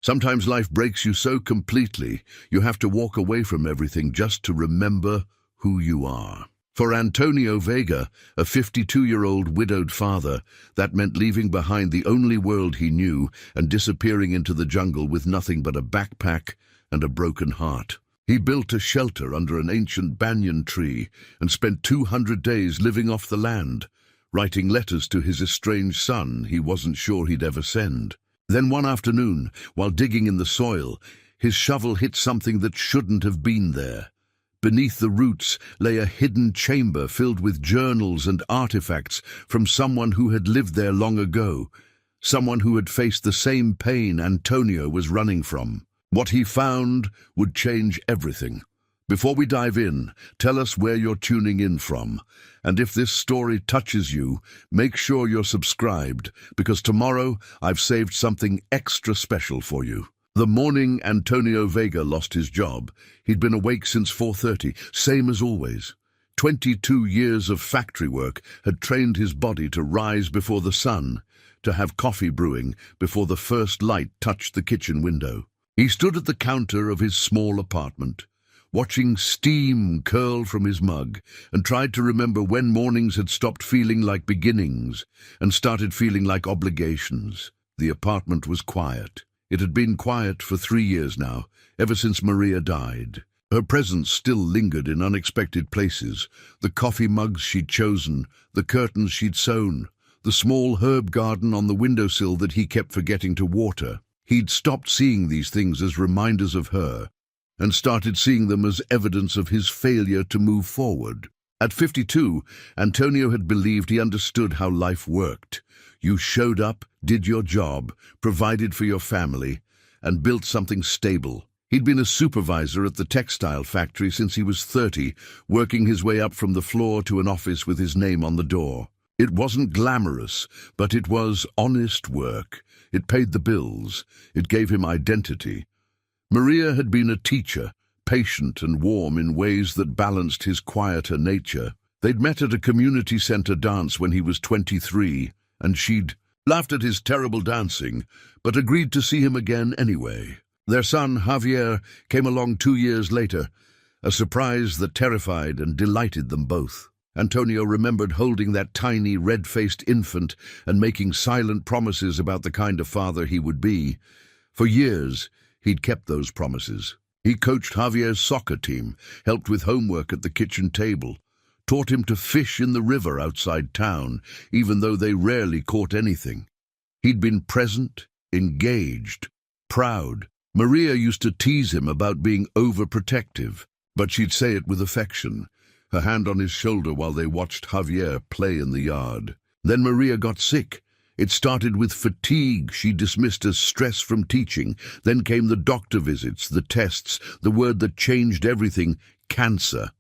Sometimes life breaks you so completely, you have to walk away from everything just to remember who you are. For Antonio Vega, a 52-year-old widowed father, that meant leaving behind the only world he knew and disappearing into the jungle with nothing but a backpack and a broken heart. He built a shelter under an ancient banyan tree and spent 200 days living off the land, writing letters to his estranged son he wasn't sure he'd ever send. Then one afternoon, while digging in the soil, his shovel hit something that shouldn't have been there. Beneath the roots lay a hidden chamber filled with journals and artifacts from someone who had lived there long ago, someone who had faced the same pain Antonio was running from. What he found would change everything. Before we dive in, tell us where you're tuning in from, and if this story touches you, make sure you're subscribed, because tomorrow I've saved something extra special for you. The morning Antonio Vega lost his job, he'd been awake since 4:30, same as always. 22 years of factory work had trained his body to rise before the sun, to have coffee brewing before the first light touched the kitchen window. He stood at the counter of his small apartment, watching steam curl from his mug, and tried to remember when mornings had stopped feeling like beginnings and started feeling like obligations. The apartment was quiet. It had been quiet for 3 years now, ever since Maria died. Her presence still lingered in unexpected places: the coffee mugs she'd chosen, the curtains she'd sewn, the small herb garden on the windowsill that he kept forgetting to water. He'd stopped seeing these things as reminders of her, and started seeing them as evidence of his failure to move forward. At 52, Antonio had believed he understood how life worked. You showed up, did your job, provided for your family, and built something stable. He'd been a supervisor at the textile factory since he was 30, working his way up from the floor to an office with his name on the door. It wasn't glamorous, but it was honest work. It paid the bills. It gave him identity. Maria had been a teacher, patient and warm in ways that balanced his quieter nature. They'd met at a community center dance when he was 23, and she'd laughed at his terrible dancing, but agreed to see him again anyway. Their son, Javier, came along 2 years later, a surprise that terrified and delighted them both. Antonio remembered holding that tiny, red-faced infant and making silent promises about the kind of father he would be. For years, he'd kept those promises. He coached Javier's soccer team, helped with homework at the kitchen table, taught him to fish in the river outside town, even though they rarely caught anything. He'd been present, engaged, proud. Maria used to tease him about being overprotective, but she'd say it with affection, her hand on his shoulder while they watched Javier play in the yard. Then Maria got sick. It started with fatigue she dismissed as stress from teaching. Then came the doctor visits, the tests, the word that changed everything: cancer.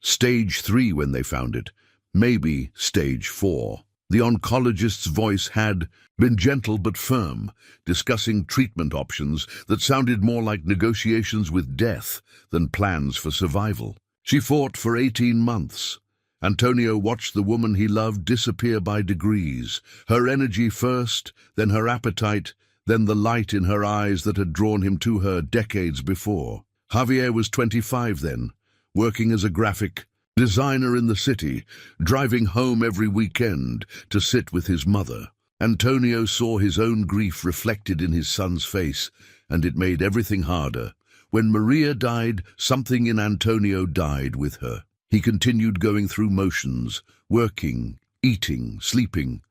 Stage 3 when they found it, maybe stage 4. The oncologist's voice had been gentle but firm, discussing treatment options that sounded more like negotiations with death than plans for survival. She fought for 18 months. Antonio watched the woman he loved disappear by degrees, her energy first, then her appetite, then the light in her eyes that had drawn him to her decades before. Javier was 25 then, working as a graphic designer in the city, driving home every weekend to sit with his mother. Antonio saw his own grief reflected in his son's face, and it made everything harder. When Maria died, something in Antonio died with her. He continued going through motions, working, eating, sleeping,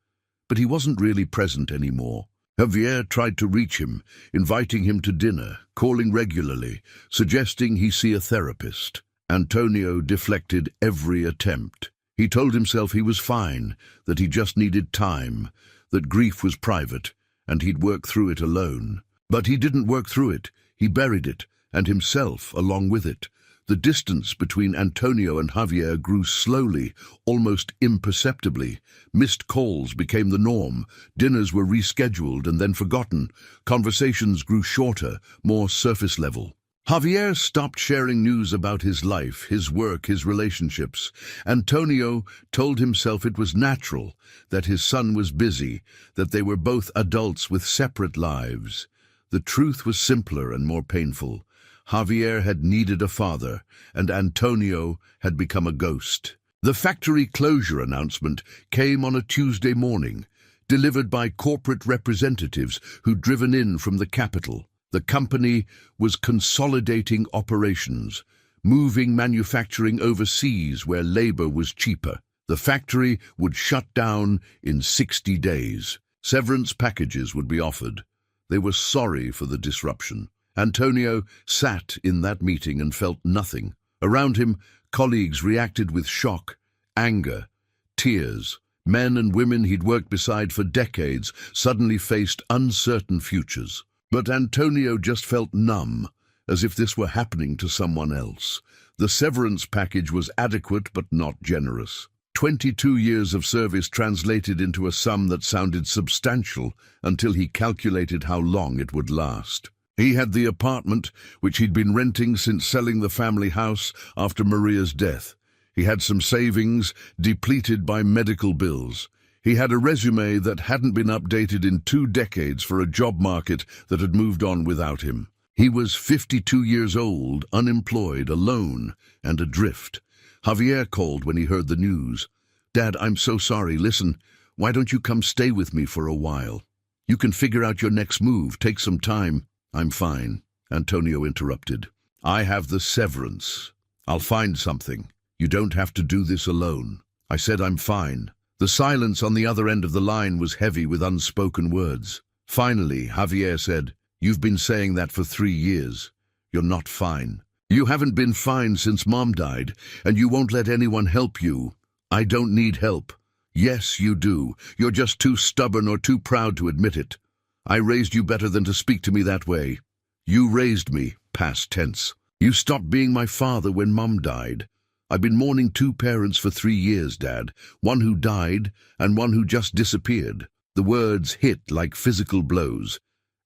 but he wasn't really present anymore. Javier tried to reach him, inviting him to dinner, calling regularly, suggesting he see a therapist. Antonio deflected every attempt. He told himself he was fine, that he just needed time, that grief was private, and he'd work through it alone. But he didn't work through it. He buried it, and himself along with it. The distance between Antonio and Javier grew slowly, almost imperceptibly. Missed calls became the norm. Dinners were rescheduled and then forgotten. Conversations grew shorter, more surface level. Javier stopped sharing news about his life, his work, his relationships. Antonio told himself it was natural, that his son was busy, that they were both adults with separate lives. The truth was simpler and more painful. Javier had needed a father, and Antonio had become a ghost. The factory closure announcement came on a Tuesday morning, delivered by corporate representatives who'd driven in from the capital. The company was consolidating operations, moving manufacturing overseas where labor was cheaper. The factory would shut down in 60 days. Severance packages would be offered. They were sorry for the disruption. Antonio sat in that meeting and felt nothing. Around him, colleagues reacted with shock, anger, tears. Men and women he'd worked beside for decades suddenly faced uncertain futures. But Antonio just felt numb, as if this were happening to someone else. The severance package was adequate but not generous. 22 years of service translated into a sum that sounded substantial until he calculated how long it would last. He had the apartment, which he'd been renting since selling the family house after Maria's death. He had some savings, depleted by medical bills. He had a resume that hadn't been updated in 2 decades for a job market that had moved on without him. He was 52 years old, unemployed, alone, and adrift. Javier called when he heard the news. "Dad, I'm so sorry. Listen, why don't you come stay with me for a while? You can figure out your next move. Take some time." "I'm fine," Antonio interrupted. "I have the severance. I'll find something. You don't have to do this alone." I said I'm fine. The silence on the other end of the line was heavy with unspoken words. Finally, Javier said, "You've been saying that for 3 years. You're not fine. You haven't been fine since Mom died, and you won't let anyone help you." "I don't need help." "Yes, you do. You're just too stubborn or too proud to admit it. I raised you better than to speak to me that way. You raised me, past tense. You stopped being my father when Mom died. I've been mourning 2 parents for 3 years, Dad. One who died and one who just disappeared." The words hit like physical blows.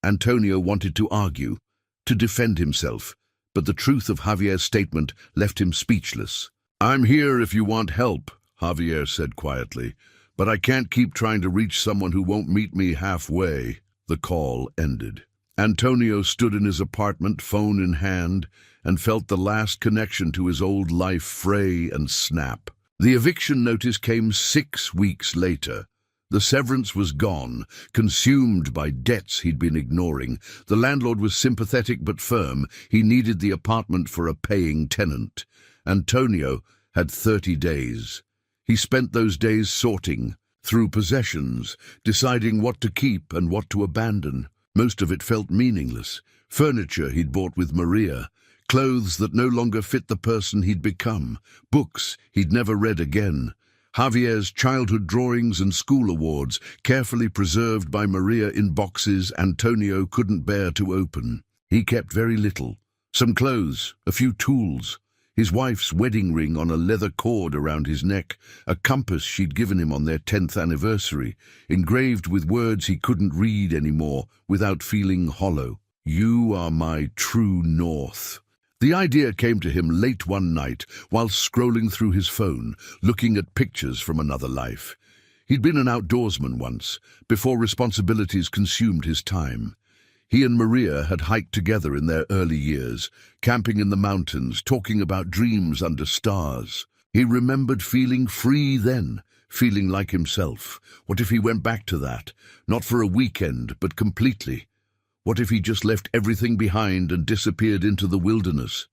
Antonio wanted to argue, to defend himself, but the truth of Javier's statement left him speechless. "I'm here if you want help," Javier said quietly, "but I can't keep trying to reach someone who won't meet me halfway." The call ended. Antonio stood in his apartment, phone in hand, and felt the last connection to his old life fray and snap. The eviction notice came 6 weeks later. The severance was gone, consumed by debts he'd been ignoring. The landlord was sympathetic but firm. He needed the apartment for a paying tenant. Antonio had 30 days. He spent those days sorting through possessions, deciding what to keep and what to abandon. Most of it felt meaningless. Furniture he'd bought with Maria, clothes that no longer fit the person he'd become, books he'd never read again. Javier's childhood drawings and school awards, carefully preserved by Maria in boxes Antonio couldn't bear to open. He kept very little. Some clothes, a few tools, his wife's wedding ring on a leather cord around his neck, a compass she'd given him on their 10th anniversary, engraved with words he couldn't read anymore without feeling hollow. "You are my true north." The idea came to him late one night while scrolling through his phone, looking at pictures from another life. He'd been an outdoorsman once, before responsibilities consumed his time. He and Maria had hiked together in their early years, camping in the mountains, talking about dreams under stars. He remembered feeling free then, feeling like himself. What if he went back to that? Not for a weekend, but completely. What if he just left everything behind and disappeared into the wilderness?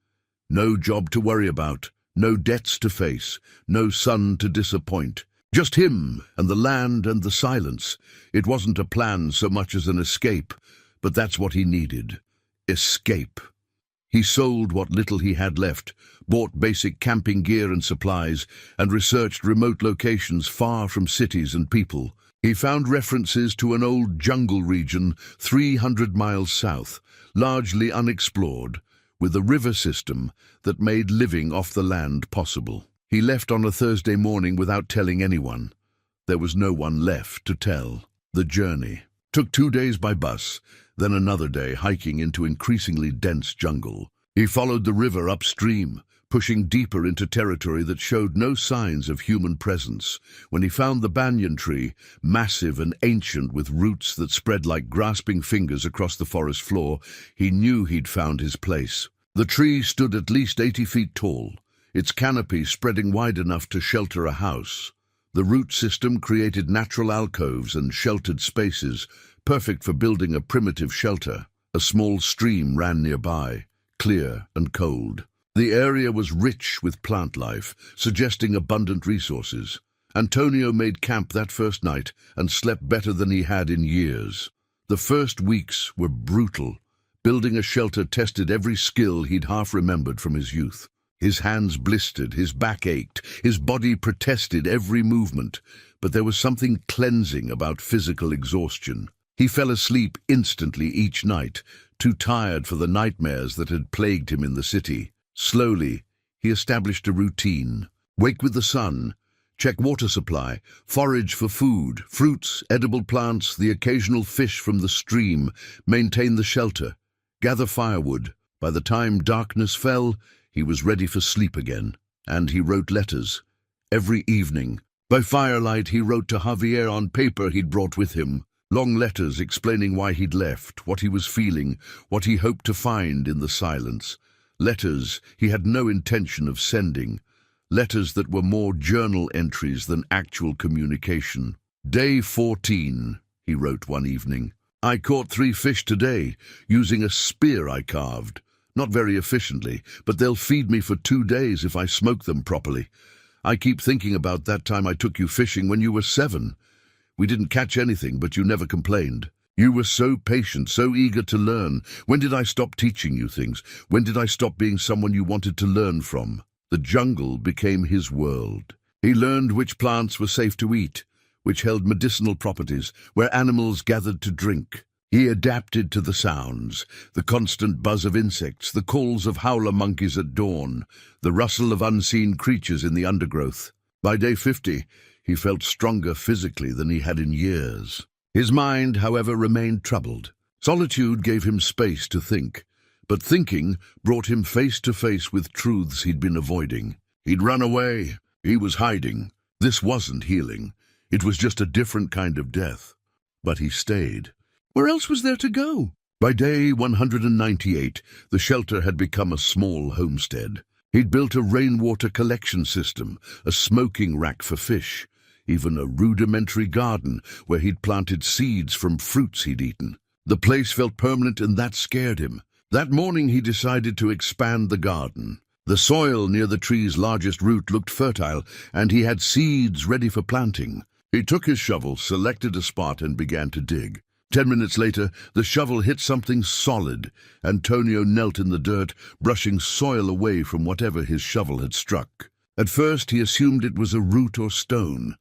No job to worry about, no debts to face, no son to disappoint. Just him and the land and the silence. It wasn't a plan so much as an escape, but that's what he needed. Escape. He sold what little he had left, bought basic camping gear and supplies, and researched remote locations far from cities and people. He found references to an old jungle region 300 miles south, largely unexplored, with a river system that made living off the land possible. He left on a Thursday morning without telling anyone. There was no one left to tell. The journey took 2 days by bus, then another day hiking into increasingly dense jungle. He followed the river upstream, pushing deeper into territory that showed no signs of human presence. When he found the banyan tree, massive and ancient with roots that spread like grasping fingers across the forest floor, he knew he'd found his place. The tree stood at least 80 feet tall, its canopy spreading wide enough to shelter a house. The root system created natural alcoves and sheltered spaces, perfect for building a primitive shelter. A small stream ran nearby, clear and cold. The area was rich with plant life, suggesting abundant resources. Antonio made camp that first night and slept better than he had in years. The first weeks were brutal. Building a shelter tested every skill he'd half remembered from his youth. His hands blistered, his back ached, his body protested every movement, but there was something cleansing about physical exhaustion. He fell asleep instantly each night, too tired for the nightmares that had plagued him in the city. Slowly, he established a routine. Wake with the sun, check water supply, forage for food, fruits, edible plants, the occasional fish from the stream, maintain the shelter, gather firewood. By the time darkness fell, he was ready for sleep again, and he wrote letters. Every evening, by firelight, he wrote to Javier on paper he'd brought with him. Long letters explaining why he'd left, what he was feeling, what he hoped to find in the silence. Letters he had no intention of sending. Letters that were more journal entries than actual communication. Day 14, he wrote one evening. I caught 3 fish today, using a spear I carved. Not very efficiently, but they'll feed me for 2 days if I smoke them properly. I keep thinking about that time I took you fishing when you were 7. We didn't catch anything, but you never complained. You were so patient, so eager to learn. When did I stop teaching you things? When did I stop being someone you wanted to learn from? The jungle became his world. He learned which plants were safe to eat, which held medicinal properties, where animals gathered to drink. He adapted to the sounds, the constant buzz of insects, the calls of howler monkeys at dawn, the rustle of unseen creatures in the undergrowth. By day 50, he felt stronger physically than he had in years. His mind, however, remained troubled. Solitude gave him space to think, but thinking brought him face to face with truths he'd been avoiding. He'd run away. He was hiding. This wasn't healing. It was just a different kind of death. But he stayed. Where else was there to go? By day 198, the shelter had become a small homestead. He'd built a rainwater collection system, a smoking rack for fish, even a rudimentary garden where he'd planted seeds from fruits he'd eaten. The place felt permanent, and that scared him. That morning he decided to expand the garden. The soil near the tree's largest root looked fertile, and he had seeds ready for planting. He took his shovel, selected a spot, and began to dig. 10 minutes later, the shovel hit something solid. Antonio knelt in the dirt, brushing soil away from whatever his shovel had struck. At first, he assumed it was a root or stone,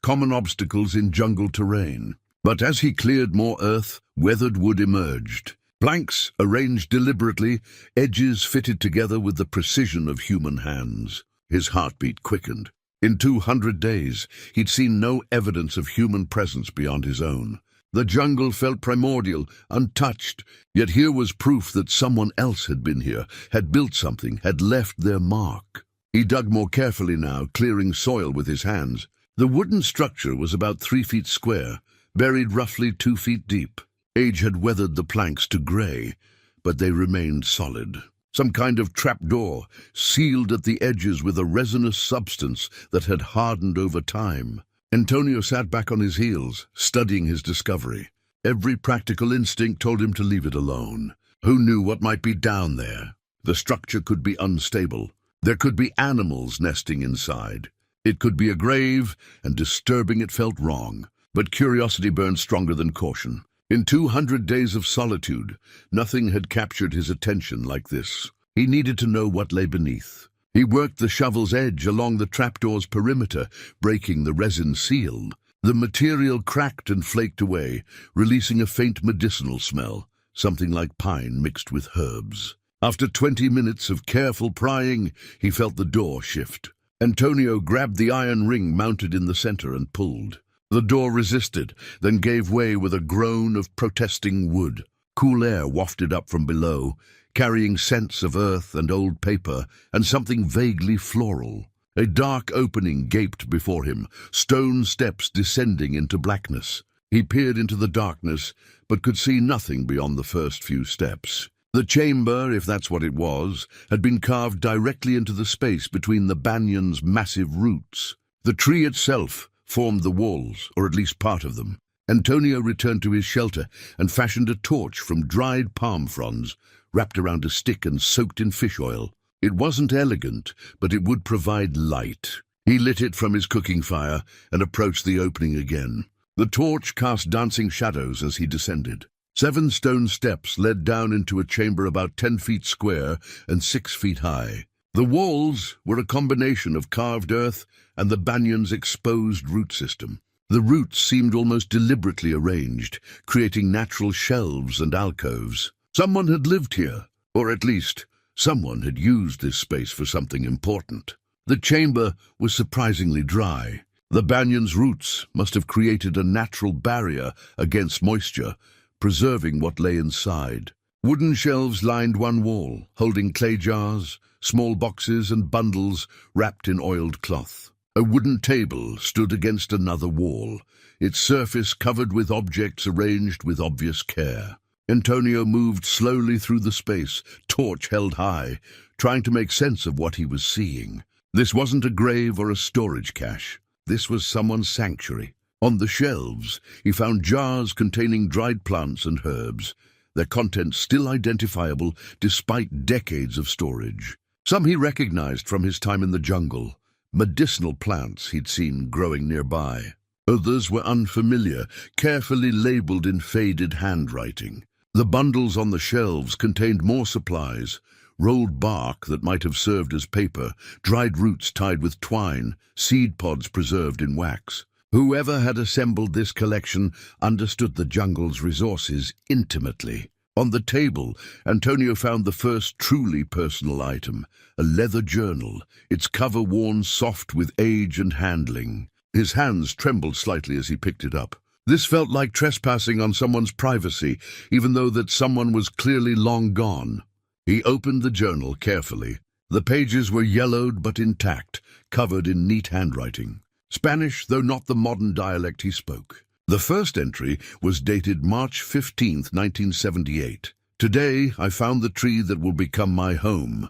common obstacles in jungle terrain. But as he cleared more earth, weathered wood emerged. Planks arranged deliberately, edges fitted together with the precision of human hands. His heartbeat quickened. In 200 days, he'd seen no evidence of human presence beyond his own. The jungle felt primordial, untouched, yet here was proof that someone else had been here, had built something, had left their mark. He dug more carefully now, clearing soil with his hands. The wooden structure was about 3 feet square, buried roughly 2 feet deep. Age had weathered the planks to gray, but they remained solid. Some kind of trapdoor, sealed at the edges with a resinous substance that had hardened over time. Antonio sat back on his heels, studying his discovery. Every practical instinct told him to leave it alone. Who knew what might be down there? The structure could be unstable. There could be animals nesting inside. It could be a grave, and disturbing it felt wrong. But curiosity burned stronger than caution. In 200 days of solitude, nothing had captured his attention like this. He needed to know what lay beneath. He worked the shovel's edge along the trapdoor's perimeter, breaking the resin seal. The material cracked and flaked away, releasing a faint medicinal smell, something like pine mixed with herbs. After 20 minutes of careful prying, he felt the door shift. Antonio grabbed the iron ring mounted in the center and pulled. The door resisted, then gave way with a groan of protesting wood. Cool air wafted up from below, carrying scents of earth and old paper and something vaguely floral. A dark opening gaped before him, stone steps descending into blackness. He peered into the darkness, but could see nothing beyond the first few steps. The chamber, if that's what it was, had been carved directly into the space between the banyan's massive roots. The tree itself formed the walls, or at least part of them. Antonio returned to his shelter and fashioned a torch from dried palm fronds, wrapped around a stick and soaked in fish oil. It wasn't elegant, but it would provide light. He lit it from his cooking fire and approached the opening again. The torch cast dancing shadows as he descended. 7 stone steps led down into a chamber about 10 feet square and 6 feet high. The walls were a combination of carved earth and the banyan's exposed root system. The roots seemed almost deliberately arranged, creating natural shelves and alcoves. Someone had lived here, or at least someone had used this space for something important. The chamber was surprisingly dry. The banyan's roots must have created a natural barrier against moisture, preserving what lay inside. Wooden shelves lined one wall, holding clay jars, small boxes and bundles wrapped in oiled cloth. A wooden table stood against another wall, its surface covered with objects arranged with obvious care. Antonio moved slowly through the space, torch held high, trying to make sense of what he was seeing. This wasn't a grave or a storage cache. This was someone's sanctuary. On the shelves, he found jars containing dried plants and herbs, their contents still identifiable despite decades of storage. Some he recognized from his time in the jungle, medicinal plants he'd seen growing nearby. Others were unfamiliar, carefully labeled in faded handwriting. The bundles on the shelves contained more supplies, rolled bark that might have served as paper, dried roots tied with twine, seed pods preserved in wax. Whoever had assembled this collection understood the jungle's resources intimately. On the table, Antonio found the first truly personal item, a leather journal, its cover worn soft with age and handling. His hands trembled slightly as he picked it up. This felt like trespassing on someone's privacy, even though that someone was clearly long gone. He opened the journal carefully. The pages were yellowed but intact, covered in neat handwriting. Spanish, though not the modern dialect he spoke. The first entry was dated March 15th, 1978. "Today, I found the tree that will become my home,"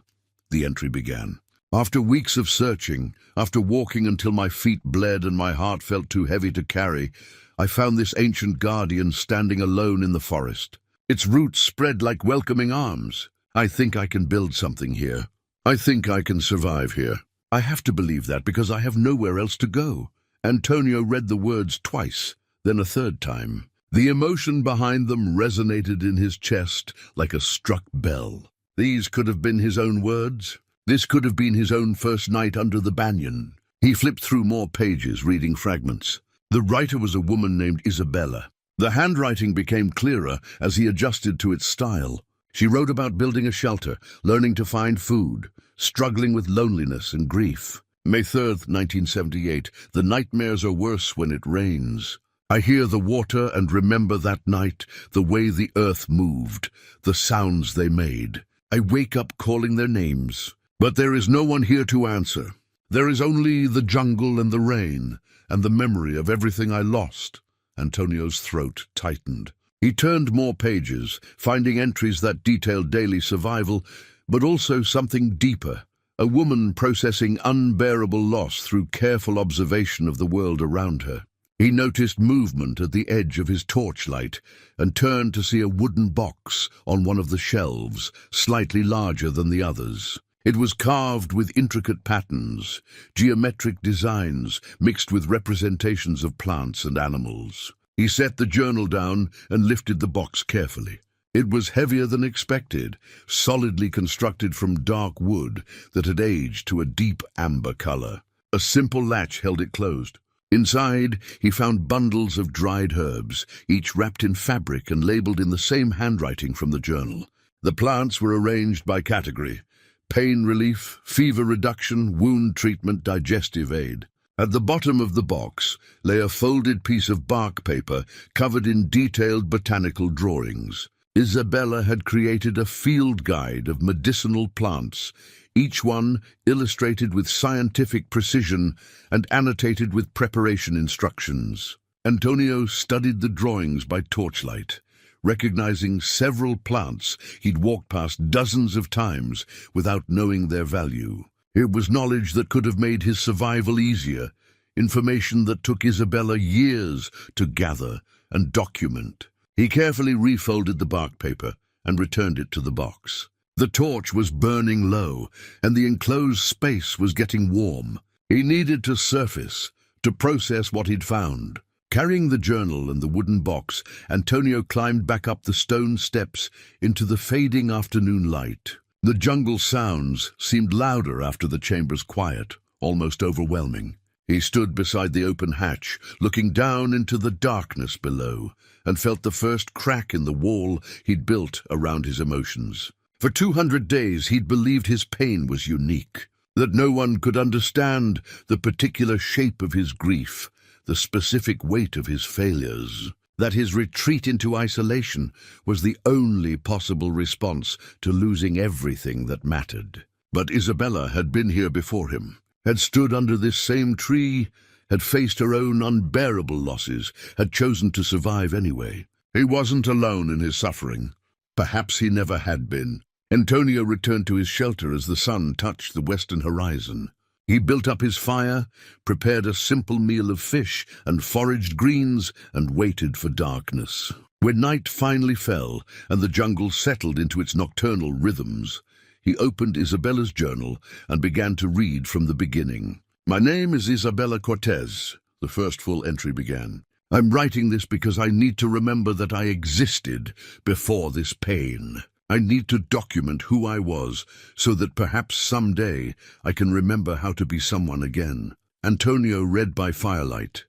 the entry began. "After weeks of searching, after walking until my feet bled and my heart felt too heavy to carry, I found this ancient guardian standing alone in the forest. Its roots spread like welcoming arms. I think I can build something here. I think I can survive here. I have to believe that because I have nowhere else to go." Antonio read the words twice, then a third time. The emotion behind them resonated in his chest like a struck bell. These could have been his own words. This could have been his own first night under the banyan. He flipped through more pages, reading fragments. The writer was a woman named Isabella. The handwriting became clearer as he adjusted to its style. She wrote about building a shelter, learning to find food, struggling with loneliness and grief. May 3rd, 1978. "The nightmares are worse when it rains. I hear the water and remember that night, the way the earth moved, the sounds they made. I wake up calling their names, but there is no one here to answer. There is only the jungle and the rain, and the memory of everything I lost." Antonio's throat tightened. He turned more pages, finding entries that detailed daily survival, but also something deeper. A woman processing unbearable loss through careful observation of the world around her. He noticed movement at the edge of his torchlight and turned to see a wooden box on one of the shelves, slightly larger than the others. It was carved with intricate patterns, geometric designs mixed with representations of plants and animals. He set the journal down and lifted the box carefully. It was heavier than expected, solidly constructed from dark wood that had aged to a deep amber color. A simple latch held it closed. Inside, he found bundles of dried herbs, each wrapped in fabric and labeled in the same handwriting from the journal. The plants were arranged by category: pain relief, fever reduction, wound treatment, digestive aid. At the bottom of the box lay a folded piece of bark paper covered in detailed botanical drawings. Isabella had created a field guide of medicinal plants, each one illustrated with scientific precision and annotated with preparation instructions. Antonio studied the drawings by torchlight, recognizing several plants he'd walked past dozens of times without knowing their value. It was knowledge that could have made his survival easier, information that took Isabella years to gather and document. He carefully refolded the bark paper and returned it to the box. The torch was burning low, and the enclosed space was getting warm. He needed to surface, to process what he'd found. Carrying the journal and the wooden box, Antonio climbed back up the stone steps into the fading afternoon light. The jungle sounds seemed louder after the chamber's quiet, almost overwhelming. He stood beside the open hatch, looking down into the darkness below, and felt the first crack in the wall he'd built around his emotions. For 200 days he'd believed his pain was unique, that no one could understand the particular shape of his grief, the specific weight of his failures, that his retreat into isolation was the only possible response to losing everything that mattered. But Isabella had been here before him, had stood under this same tree, had faced her own unbearable losses, had chosen to survive anyway. He wasn't alone in his suffering. Perhaps he never had been. Antonio returned to his shelter as the sun touched the western horizon. He built up his fire, prepared a simple meal of fish and foraged greens, and waited for darkness. When night finally fell and the jungle settled into its nocturnal rhythms, he opened Isabella's journal and began to read from the beginning. "My name is Isabella Cortez," the first full entry began. "I'm writing this because I need to remember that I existed before this pain. I need to document who I was so that perhaps someday I can remember how to be someone again." Antonio read by firelight,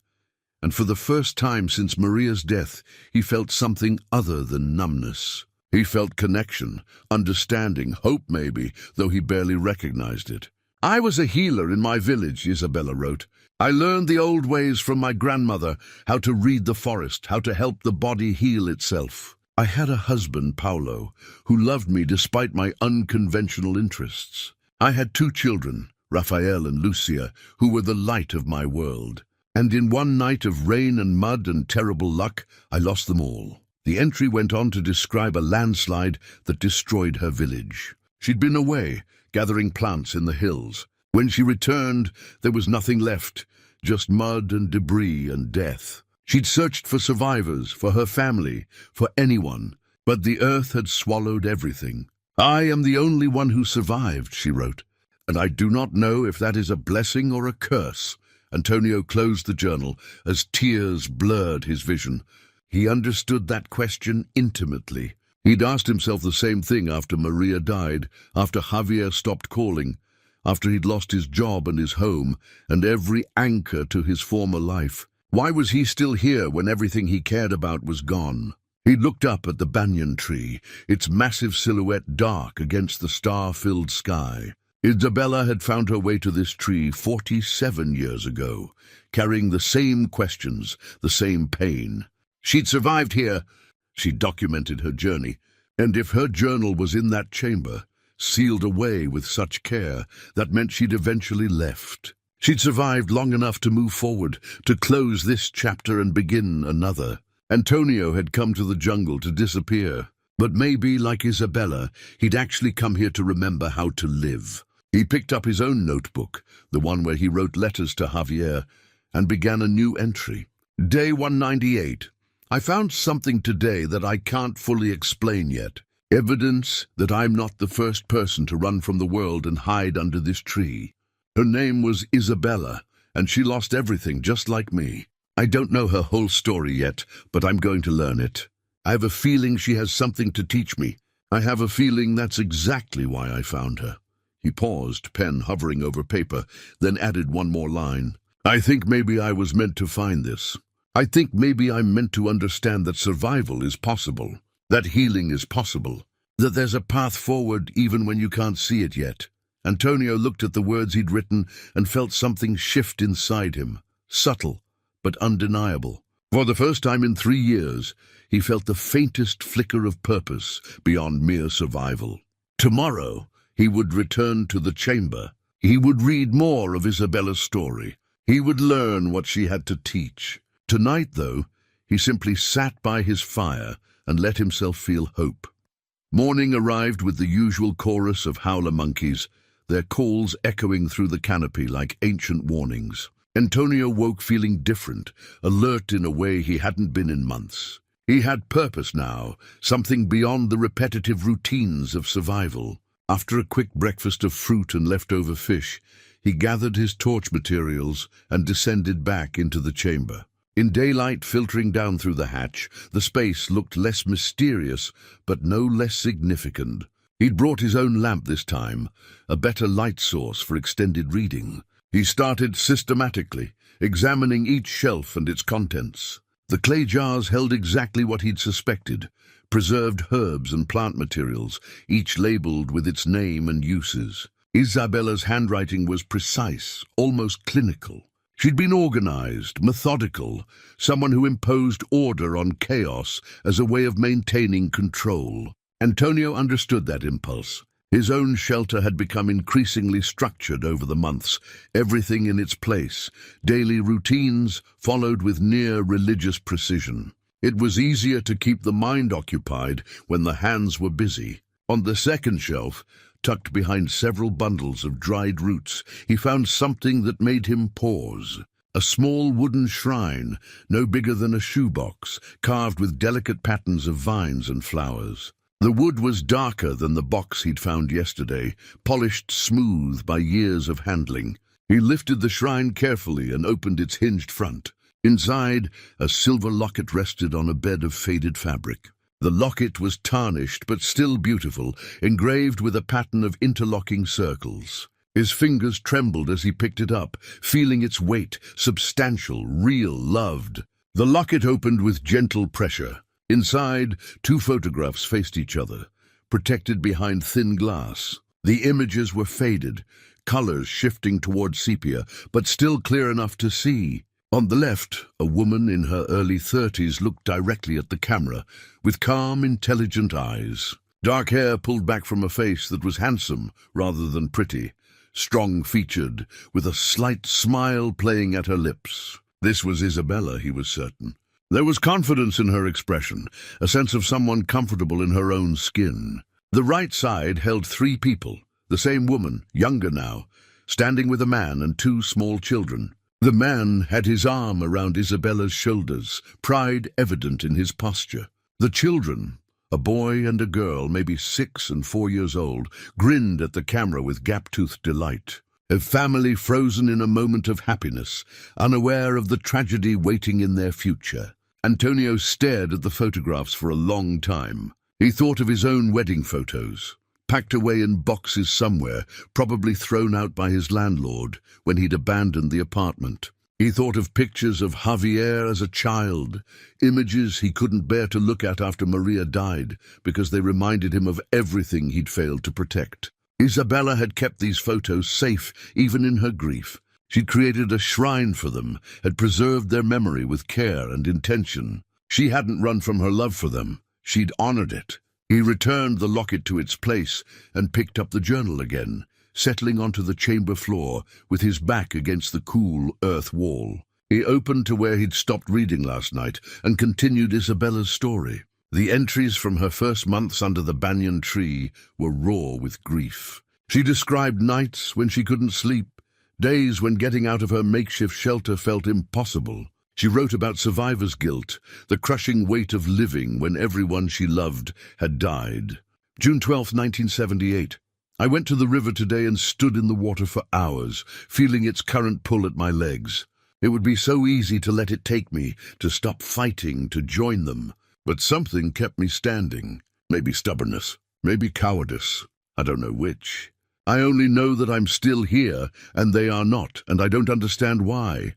and for the first time since Maria's death, he felt something other than numbness. He felt connection, understanding, hope maybe, though he barely recognized it. "I was a healer in my village," Isabella wrote. "I learned the old ways from my grandmother, how to read the forest, how to help the body heal itself. I had a husband, Paulo, who loved me despite my unconventional interests. I had 2 children, Raphael and Lucia, who were the light of my world. And in one night of rain and mud and terrible luck, I lost them all." The entry went on to describe a landslide that destroyed her village. She'd been away, gathering plants in the hills. When she returned, there was nothing left, just mud and debris and death. She'd searched for survivors, for her family, for anyone, but the earth had swallowed everything. "I am the only one who survived," she wrote, "and I do not know if that is a blessing or a curse." Antonio closed the journal as tears blurred his vision. He understood that question intimately. He'd asked himself the same thing after Maria died, after Javier stopped calling, after he'd lost his job and his home, and every anchor to his former life. Why was he still here when everything he cared about was gone? He looked up at the banyan tree, its massive silhouette dark against the star-filled sky. Isabella had found her way to this tree 47 years ago, carrying the same questions, the same pain. She'd survived here. She documented her journey, and if her journal was in that chamber, sealed away with such care, that meant she'd eventually left. She'd survived long enough to move forward, to close this chapter and begin another. Antonio had come to the jungle to disappear, but maybe, like Isabella, he'd actually come here to remember how to live. He picked up his own notebook, the one where he wrote letters to Javier, and began a new entry. Day 198. I found something today that I can't fully explain yet. Evidence that I'm not the first person to run from the world and hide under this tree. Her name was Isabella, and she lost everything just like me. I don't know her whole story yet, but I'm going to learn it. I have a feeling she has something to teach me. I have a feeling that's exactly why I found her. He paused, pen hovering over paper, then added one more line. I think maybe I was meant to find this. I think maybe I'm meant to understand that survival is possible, that healing is possible, that there's a path forward even when you can't see it yet. Antonio looked at the words he'd written and felt something shift inside him, subtle but undeniable. For the first time in 3 years, he felt the faintest flicker of purpose beyond mere survival. Tomorrow, he would return to the chamber. He would read more of Isabella's story. He would learn what she had to teach. Tonight, though, he simply sat by his fire and let himself feel hope. Morning arrived with the usual chorus of howler monkeys, their calls echoing through the canopy like ancient warnings. Antonio woke feeling different, alert in a way he hadn't been in months. He had purpose now, something beyond the repetitive routines of survival. After a quick breakfast of fruit and leftover fish, he gathered his torch materials and descended back into the chamber. In daylight filtering down through the hatch, the space looked less mysterious, but no less significant. He'd brought his own lamp this time, a better light source for extended reading. He started systematically, examining each shelf and its contents. The clay jars held exactly what he'd suspected, preserved herbs and plant materials, each labeled with its name and uses. Isabella's handwriting was precise, almost clinical. She'd been organized, methodical, someone who imposed order on chaos as a way of maintaining control. Antonio understood that impulse. His own shelter had become increasingly structured over the months, everything in its place, daily routines followed with near religious precision. It was easier to keep the mind occupied when the hands were busy. On the second shelf, tucked behind several bundles of dried roots, he found something that made him pause. A small wooden shrine, no bigger than a shoebox, carved with delicate patterns of vines and flowers. The wood was darker than the box he'd found yesterday, polished smooth by years of handling. He lifted the shrine carefully and opened its hinged front. Inside, a silver locket rested on a bed of faded fabric. The locket was tarnished but still beautiful, engraved with a pattern of interlocking circles. His fingers trembled as he picked it up, feeling its weight, substantial, real, loved. The locket opened with gentle pressure. Inside, 2 photographs faced each other, protected behind thin glass. The images were faded, colors shifting toward sepia, but still clear enough to see. On the left, a woman in her early 30s looked directly at the camera, with calm, intelligent eyes. Dark hair pulled back from a face that was handsome rather than pretty, strong-featured, with a slight smile playing at her lips. This was Isabella, he was certain. There was confidence in her expression, a sense of someone comfortable in her own skin. The right side held 3 people, the same woman, younger now, standing with a man and 2 small children. The man had his arm around Isabella's shoulders, pride evident in his posture. The children, a boy and a girl, maybe 6 and 4 years old, grinned at the camera with gap-toothed delight. A family frozen in a moment of happiness, unaware of the tragedy waiting in their future. Antonio stared at the photographs for a long time. He thought of his own wedding photos, packed away in boxes somewhere, probably thrown out by his landlord when he'd abandoned the apartment. He thought of pictures of Javier as a child, images he couldn't bear to look at after Maria died because they reminded him of everything he'd failed to protect. Isabella had kept these photos safe even in her grief. She'd created a shrine for them, had preserved their memory with care and intention. She hadn't run from her love for them. She'd honored it. He returned the locket to its place and picked up the journal again, settling onto the chamber floor with his back against the cool earth wall. He opened to where he'd stopped reading last night and continued Isabella's story. The entries from her first months under the banyan tree were raw with grief. She described nights when she couldn't sleep, days when getting out of her makeshift shelter felt impossible. She wrote about survivor's guilt, the crushing weight of living when everyone she loved had died. June 12, 1978. I went to the river today and stood in the water for hours, feeling its current pull at my legs. It would be so easy to let it take me, to stop fighting, to join them. But something kept me standing. Maybe stubbornness, maybe cowardice. I don't know which. I only know that I'm still here, and they are not, and I don't understand why.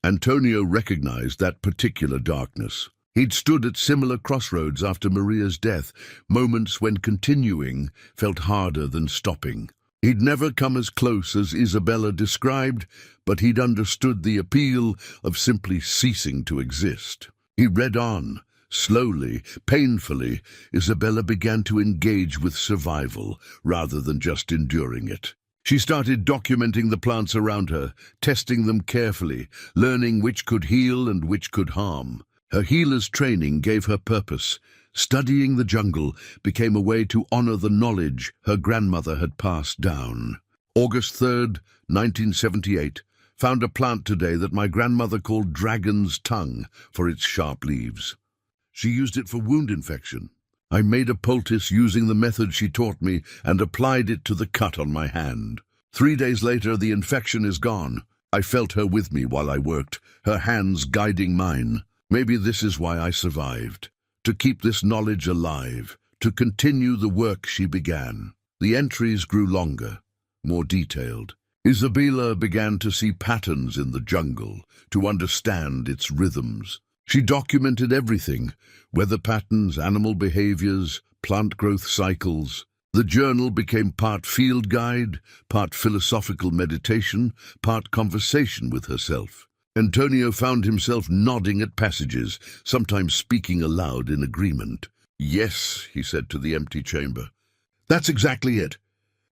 Antonio recognized that particular darkness. He'd stood at similar crossroads after Maria's death, moments when continuing felt harder than stopping. He'd never come as close as Isabella described, but he'd understood the appeal of simply ceasing to exist. He read on. Slowly, painfully, Isabella began to engage with survival rather than just enduring it. She started documenting the plants around her, testing them carefully, learning which could heal and which could harm. Her healer's training gave her purpose. Studying the jungle became a way to honor the knowledge her grandmother had passed down. August 3rd, 1978. Found a plant today that my grandmother called dragon's tongue for its sharp leaves. She used it for wound infection. I made a poultice using the method she taught me and applied it to the cut on my hand. 3 days later, the infection is gone. I felt her with me while I worked, her hands guiding mine. Maybe this is why I survived. To keep this knowledge alive, to continue the work she began. The entries grew longer, more detailed. Isabella began to see patterns in the jungle, to understand its rhythms. She documented everything, weather patterns, animal behaviors, plant growth cycles. The journal became part field guide, part philosophical meditation, part conversation with herself. Antonio found himself nodding at passages, sometimes speaking aloud in agreement. "Yes," he said to the empty chamber. "That's exactly it.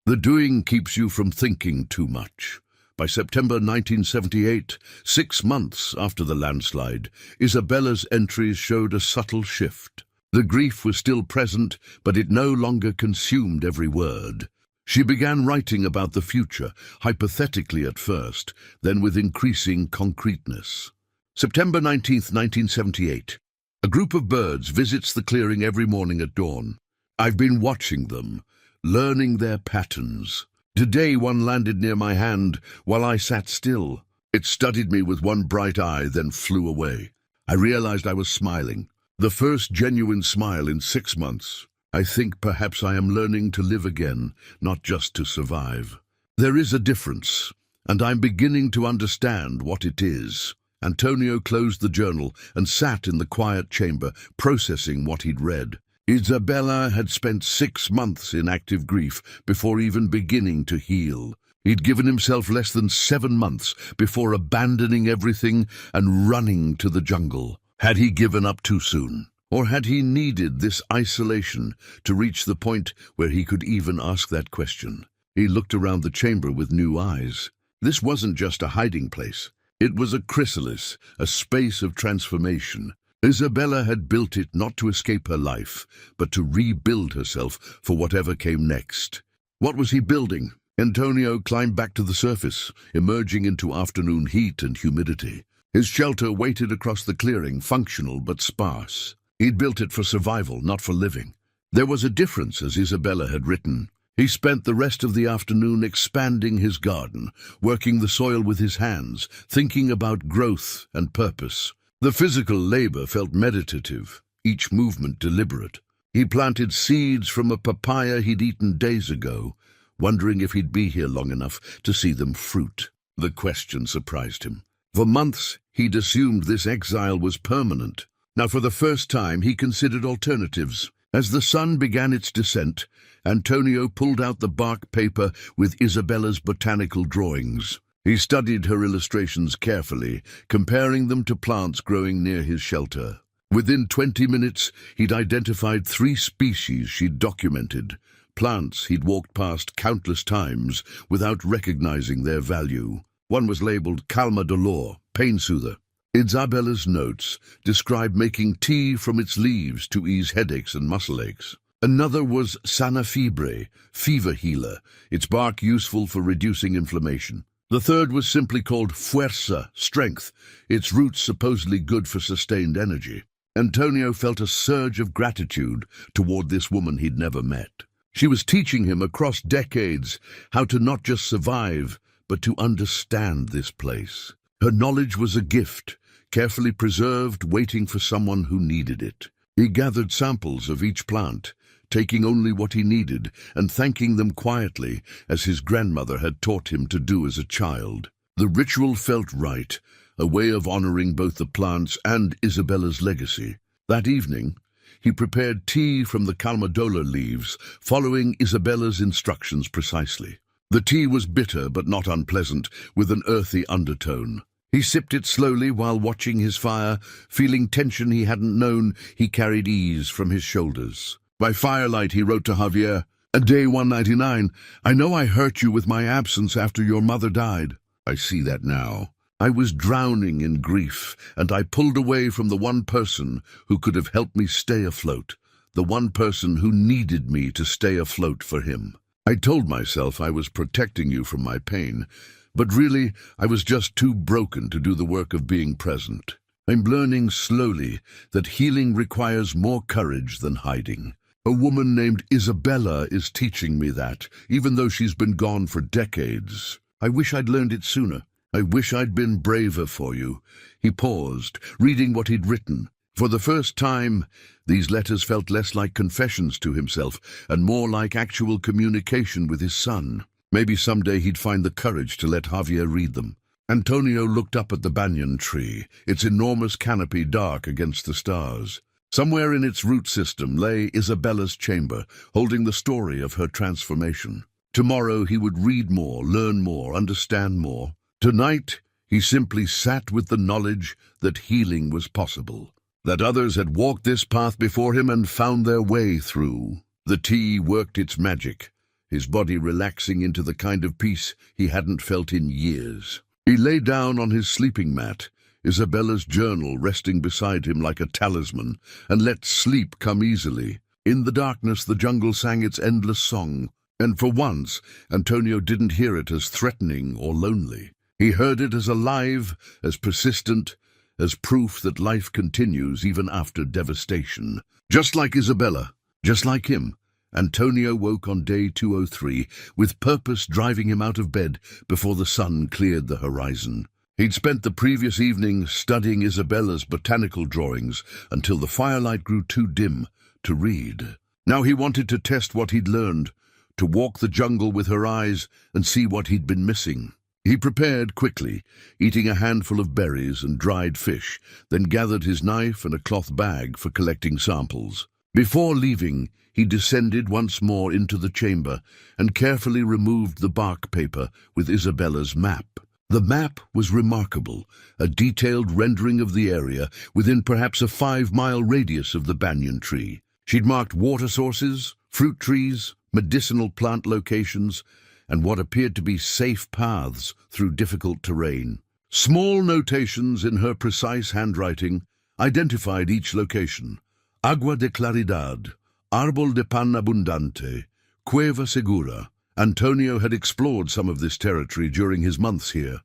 The doing keeps you from thinking too much." By September 1978, 6 months after the landslide, Isabella's entries showed a subtle shift. The grief was still present, but it no longer consumed every word. She began writing about the future, hypothetically at first, then with increasing concreteness. September 19th, 1978. A group of birds visits the clearing every morning at dawn. I've been watching them, learning their patterns. Today one landed near my hand while I sat still. It studied me with one bright eye, then flew away. I realized I was smiling. The first genuine smile in 6 months. I think perhaps I am learning to live again, not just to survive. There is a difference, and I'm beginning to understand what it is. Antonio closed the journal and sat in the quiet chamber, processing what he'd read. Isabella had spent 6 months in active grief before even beginning to heal. He'd given himself less than 7 months before abandoning everything and running to the jungle. Had he given up too soon? Or had he needed this isolation to reach the point where he could even ask that question? He looked around the chamber with new eyes. This wasn't just a hiding place. It was a chrysalis, a space of transformation. Isabella had built it not to escape her life, but to rebuild herself for whatever came next. What was he building? Antonio climbed back to the surface, emerging into afternoon heat and humidity. His shelter waited across the clearing, functional but sparse. He'd built it for survival, not for living. There was a difference, as Isabella had written. He spent the rest of the afternoon expanding his garden, working the soil with his hands, thinking about growth and purpose. The physical labor felt meditative, each movement deliberate. He planted seeds from a papaya he'd eaten days ago, wondering if he'd be here long enough to see them fruit. The question surprised him. For months, he'd assumed this exile was permanent. Now, for the first time, he considered alternatives. As the sun began its descent, Antonio pulled out the bark paper with Isabella's botanical drawings. He studied her illustrations carefully, comparing them to plants growing near his shelter. Within 20 minutes, he'd identified 3 species she'd documented, plants he'd walked past countless times without recognizing their value. One was labeled Calma Dolor, pain soother. Isabella's notes described making tea from its leaves to ease headaches and muscle aches. Another was Sana Fibre, fever healer, its bark useful for reducing inflammation. The third was simply called Fuerza, strength, its roots supposedly good for sustained energy. Antonio felt a surge of gratitude toward this woman he'd never met. She was teaching him across decades how to not just survive, but to understand this place. Her knowledge was a gift, carefully preserved, waiting for someone who needed it. He gathered samples of each plant, taking only what he needed and thanking them quietly, as his grandmother had taught him to do as a child. The ritual felt right, a way of honoring both the plants and Isabella's legacy. That evening, he prepared tea from the calmadola leaves, following Isabella's instructions precisely. The tea was bitter but not unpleasant, with an earthy undertone. He sipped it slowly while watching his fire, feeling tension he hadn't known. He carried ease from his shoulders. By firelight he wrote to Javier, "Day 199, I know I hurt you with my absence after your mother died. I see that now. I was drowning in grief, and I pulled away from the one person who could have helped me stay afloat, the one person who needed me to stay afloat for him. I told myself I was protecting you from my pain, but really I was just too broken to do the work of being present. I'm learning slowly that healing requires more courage than hiding. A woman named Isabella is teaching me that, even though she's been gone for decades. I wish I'd learned it sooner. I wish I'd been braver for you." He paused, reading what he'd written. For the first time, these letters felt less like confessions to himself and more like actual communication with his son. Maybe someday he'd find the courage to let Javier read them. Antonio looked up at the banyan tree, its enormous canopy dark against the stars. Somewhere in its root system lay Isabella's chamber, holding the story of her transformation. Tomorrow he would read more, learn more, understand more. Tonight, he simply sat with the knowledge that healing was possible, that others had walked this path before him and found their way through. The tea worked its magic, his body relaxing into the kind of peace he hadn't felt in years. He lay down on his sleeping mat, Isabella's journal resting beside him like a talisman, and let sleep come easily. In the darkness, the jungle sang its endless song, and for once, Antonio didn't hear it as threatening or lonely. He heard it as alive, as persistent, as proof that life continues even after devastation. Just like Isabella, just like him, Antonio woke on day 203, with purpose driving him out of bed before the sun cleared the horizon. He'd spent the previous evening studying Isabella's botanical drawings until the firelight grew too dim to read. Now he wanted to test what he'd learned, to walk the jungle with her eyes and see what he'd been missing. He prepared quickly, eating a handful of berries and dried fish, then gathered his knife and a cloth bag for collecting samples. Before leaving, he descended once more into the chamber and carefully removed the bark paper with Isabella's map. The map was remarkable, a detailed rendering of the area within perhaps a 5-mile radius of the banyan tree. She'd marked water sources, fruit trees, medicinal plant locations, and what appeared to be safe paths through difficult terrain. Small notations in her precise handwriting identified each location. Agua de Claridad, Árbol de Pan Abundante, Cueva Segura. Antonio had explored some of this territory during his months here,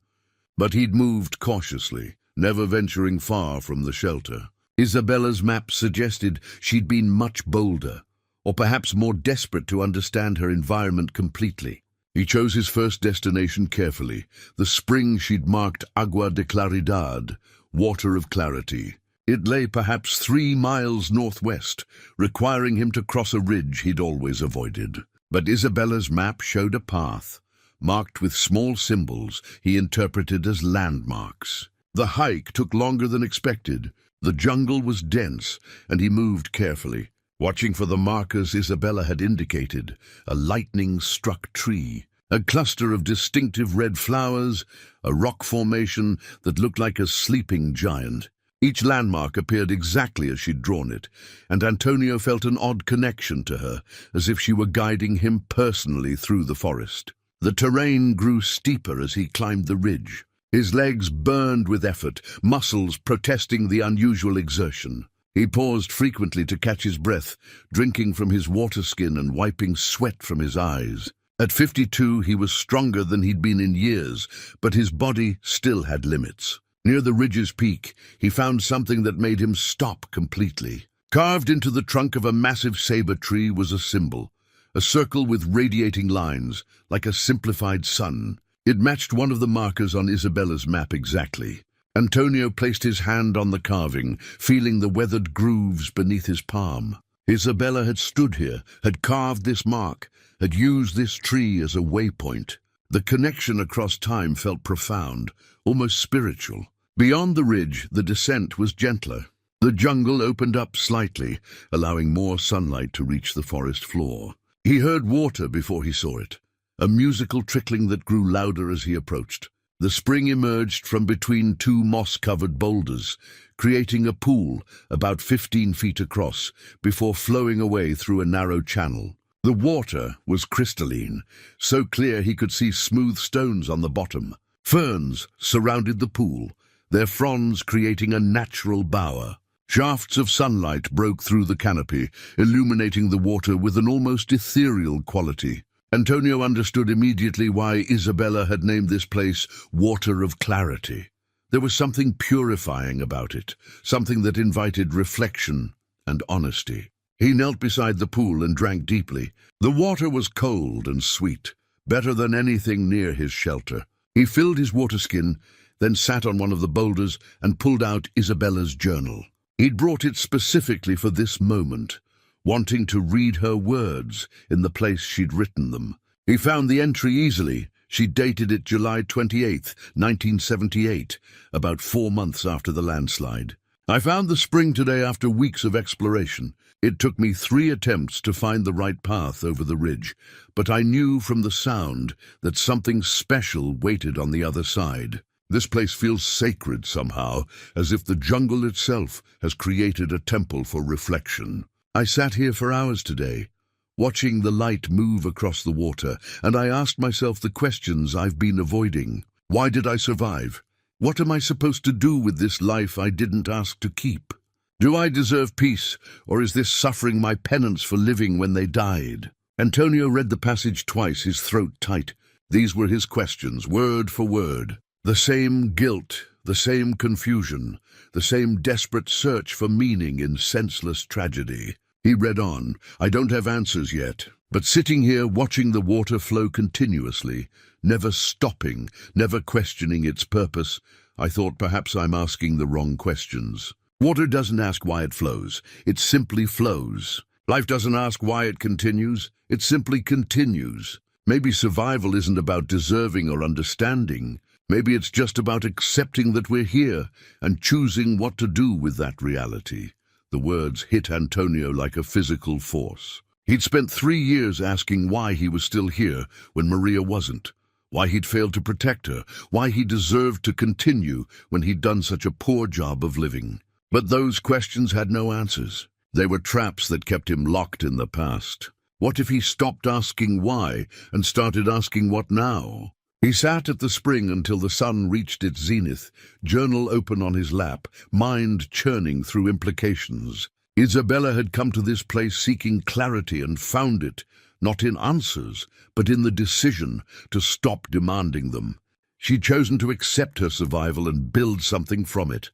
but he'd moved cautiously, never venturing far from the shelter. Isabella's map suggested she'd been much bolder, or perhaps more desperate to understand her environment completely. He chose his first destination carefully, the spring she'd marked Agua de Claridad, water of clarity. It lay perhaps 3 miles northwest, requiring him to cross a ridge he'd always avoided. But Isabella's map showed a path, marked with small symbols he interpreted as landmarks. The hike took longer than expected. The jungle was dense, and he moved carefully, watching for the markers Isabella had indicated: a lightning-struck tree, a cluster of distinctive red flowers, a rock formation that looked like a sleeping giant. Each landmark appeared exactly as she'd drawn it, and Antonio felt an odd connection to her, as if she were guiding him personally through the forest. The terrain grew steeper as he climbed the ridge. His legs burned with effort, muscles protesting the unusual exertion. He paused frequently to catch his breath, drinking from his water skin and wiping sweat from his eyes. At 52, he was stronger than he'd been in years, but his body still had limits. Near the ridge's peak, he found something that made him stop completely. Carved into the trunk of a massive saber tree was a symbol, a circle with radiating lines, like a simplified sun. It matched one of the markers on Isabella's map exactly. Antonio placed his hand on the carving, feeling the weathered grooves beneath his palm. Isabella had stood here, had carved this mark, had used this tree as a waypoint. The connection across time felt profound, almost spiritual. Beyond the ridge, the descent was gentler. The jungle opened up slightly, allowing more sunlight to reach the forest floor. He heard water before he saw it, a musical trickling that grew louder as he approached. The spring emerged from between two moss-covered boulders, creating a pool about 15 feet across before flowing away through a narrow channel. The water was crystalline, so clear he could see smooth stones on the bottom. Ferns surrounded the pool, their fronds creating a natural bower. Shafts of sunlight broke through the canopy, illuminating the water with an almost ethereal quality. Antonio understood immediately why Isabella had named this place Water of Clarity. There was something purifying about it, something that invited reflection and honesty. He knelt beside the pool and drank deeply. The water was cold and sweet, better than anything near his shelter. He filled his water skin, then sat on one of the boulders and pulled out Isabella's journal. He'd brought it specifically for this moment, wanting to read her words in the place she'd written them. He found the entry easily. She dated it July 28th, 1978, about 4 months after the landslide. I found the spring today after weeks of exploration. It took me 3 attempts to find the right path over the ridge, but I knew from the sound that something special waited on the other side. This place feels sacred somehow, as if the jungle itself has created a temple for reflection. I sat here for hours today, watching the light move across the water, and I asked myself the questions I've been avoiding. Why did I survive? What am I supposed to do with this life I didn't ask to keep? Do I deserve peace, or is this suffering my penance for living when they died? Antonio read the passage twice, his throat tight. These were his questions, word for word. The same guilt, the same confusion, the same desperate search for meaning in senseless tragedy. He read on. I don't have answers yet, but sitting here watching the water flow continuously, never stopping, never questioning its purpose, I thought perhaps I'm asking the wrong questions. Water doesn't ask why it flows, it simply flows. Life doesn't ask why it continues, it simply continues. Maybe survival isn't about deserving or understanding. Maybe it's just about accepting that we're here and choosing what to do with that reality. The words hit Antonio like a physical force. He'd spent 3 years asking why he was still here when Maria wasn't, why he'd failed to protect her, why he deserved to continue when he'd done such a poor job of living. But those questions had no answers. They were traps that kept him locked in the past. What if he stopped asking why and started asking what now? He sat at the spring until the sun reached its zenith, journal open on his lap, mind churning through implications. Isabella had come to this place seeking clarity and found it, not in answers, but in the decision to stop demanding them. She'd chosen to accept her survival and build something from it.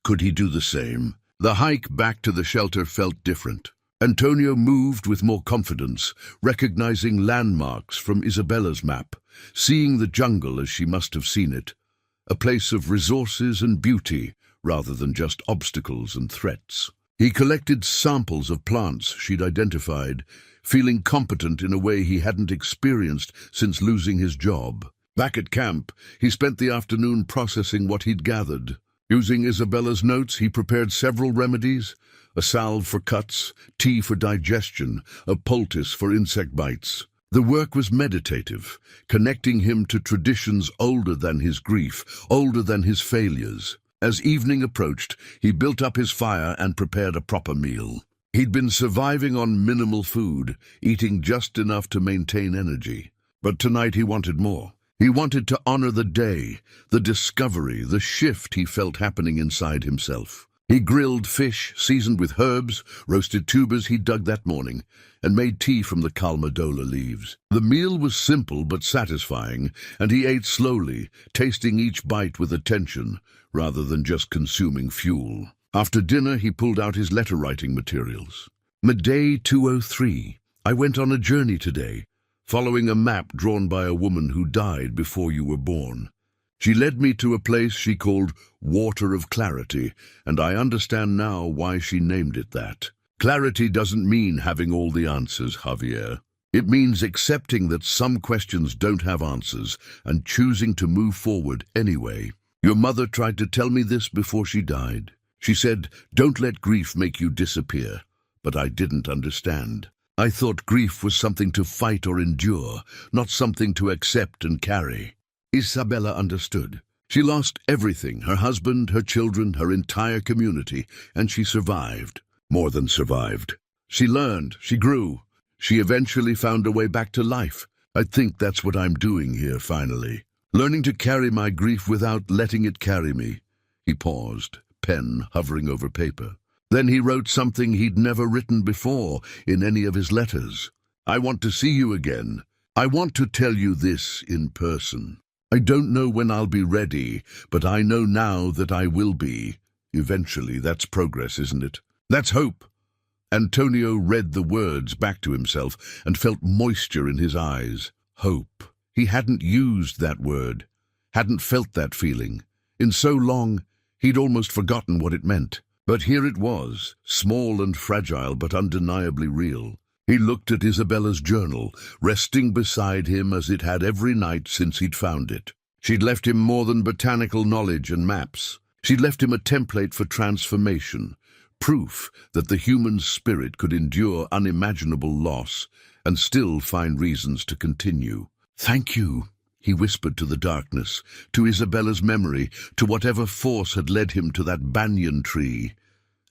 Could he do the same? The hike back to the shelter felt different. Antonio moved with more confidence, recognizing landmarks from Isabella's map, seeing the jungle as she must have seen it, a place of resources and beauty rather than just obstacles and threats. He collected samples of plants she'd identified, feeling competent in a way he hadn't experienced since losing his job. Back at camp, he spent the afternoon processing what he'd gathered. Using Isabella's notes, he prepared several remedies: a salve for cuts, tea for digestion, a poultice for insect bites. The work was meditative, connecting him to traditions older than his grief, older than his failures. As evening approached, he built up his fire and prepared a proper meal. He'd been surviving on minimal food, eating just enough to maintain energy. But tonight he wanted more. He wanted to honor the day, the discovery, the shift he felt happening inside himself. He grilled fish, seasoned with herbs, roasted tubers he'd dug that morning, and made tea from the calmadola leaves. The meal was simple but satisfying, and he ate slowly, tasting each bite with attention, rather than just consuming fuel. After dinner, he pulled out his letter-writing materials. Midday 2:03. I went on a journey today, following a map drawn by a woman who died before you were born. She led me to a place she called Water of Clarity, and I understand now why she named it that. Clarity doesn't mean having all the answers, Javier. It means accepting that some questions don't have answers and choosing to move forward anyway. Your mother tried to tell me this before she died. She said, "Don't let grief make you disappear," but I didn't understand. I thought grief was something to fight or endure, not something to accept and carry. Isabella understood. She lost everything, her husband, her children, her entire community, and she survived. More than survived. She learned, she grew. She eventually found a way back to life. I think that's what I'm doing here finally. Learning to carry my grief without letting it carry me. He paused, pen hovering over paper. Then he wrote something he'd never written before in any of his letters. I want to see you again. I want to tell you this in person. I don't know when I'll be ready, but I know now that I will be. Eventually, that's progress, isn't it? That's hope. Antonio read the words back to himself and felt moisture in his eyes. Hope. He hadn't used that word, hadn't felt that feeling. In so long, he'd almost forgotten what it meant. But here it was, small and fragile but undeniably real. He looked at Isabella's journal, resting beside him as it had every night since he'd found it. She'd left him more than botanical knowledge and maps. She'd left him a template for transformation, proof that the human spirit could endure unimaginable loss and still find reasons to continue. Thank you, he whispered to the darkness, to Isabella's memory, to whatever force had led him to that banyan tree,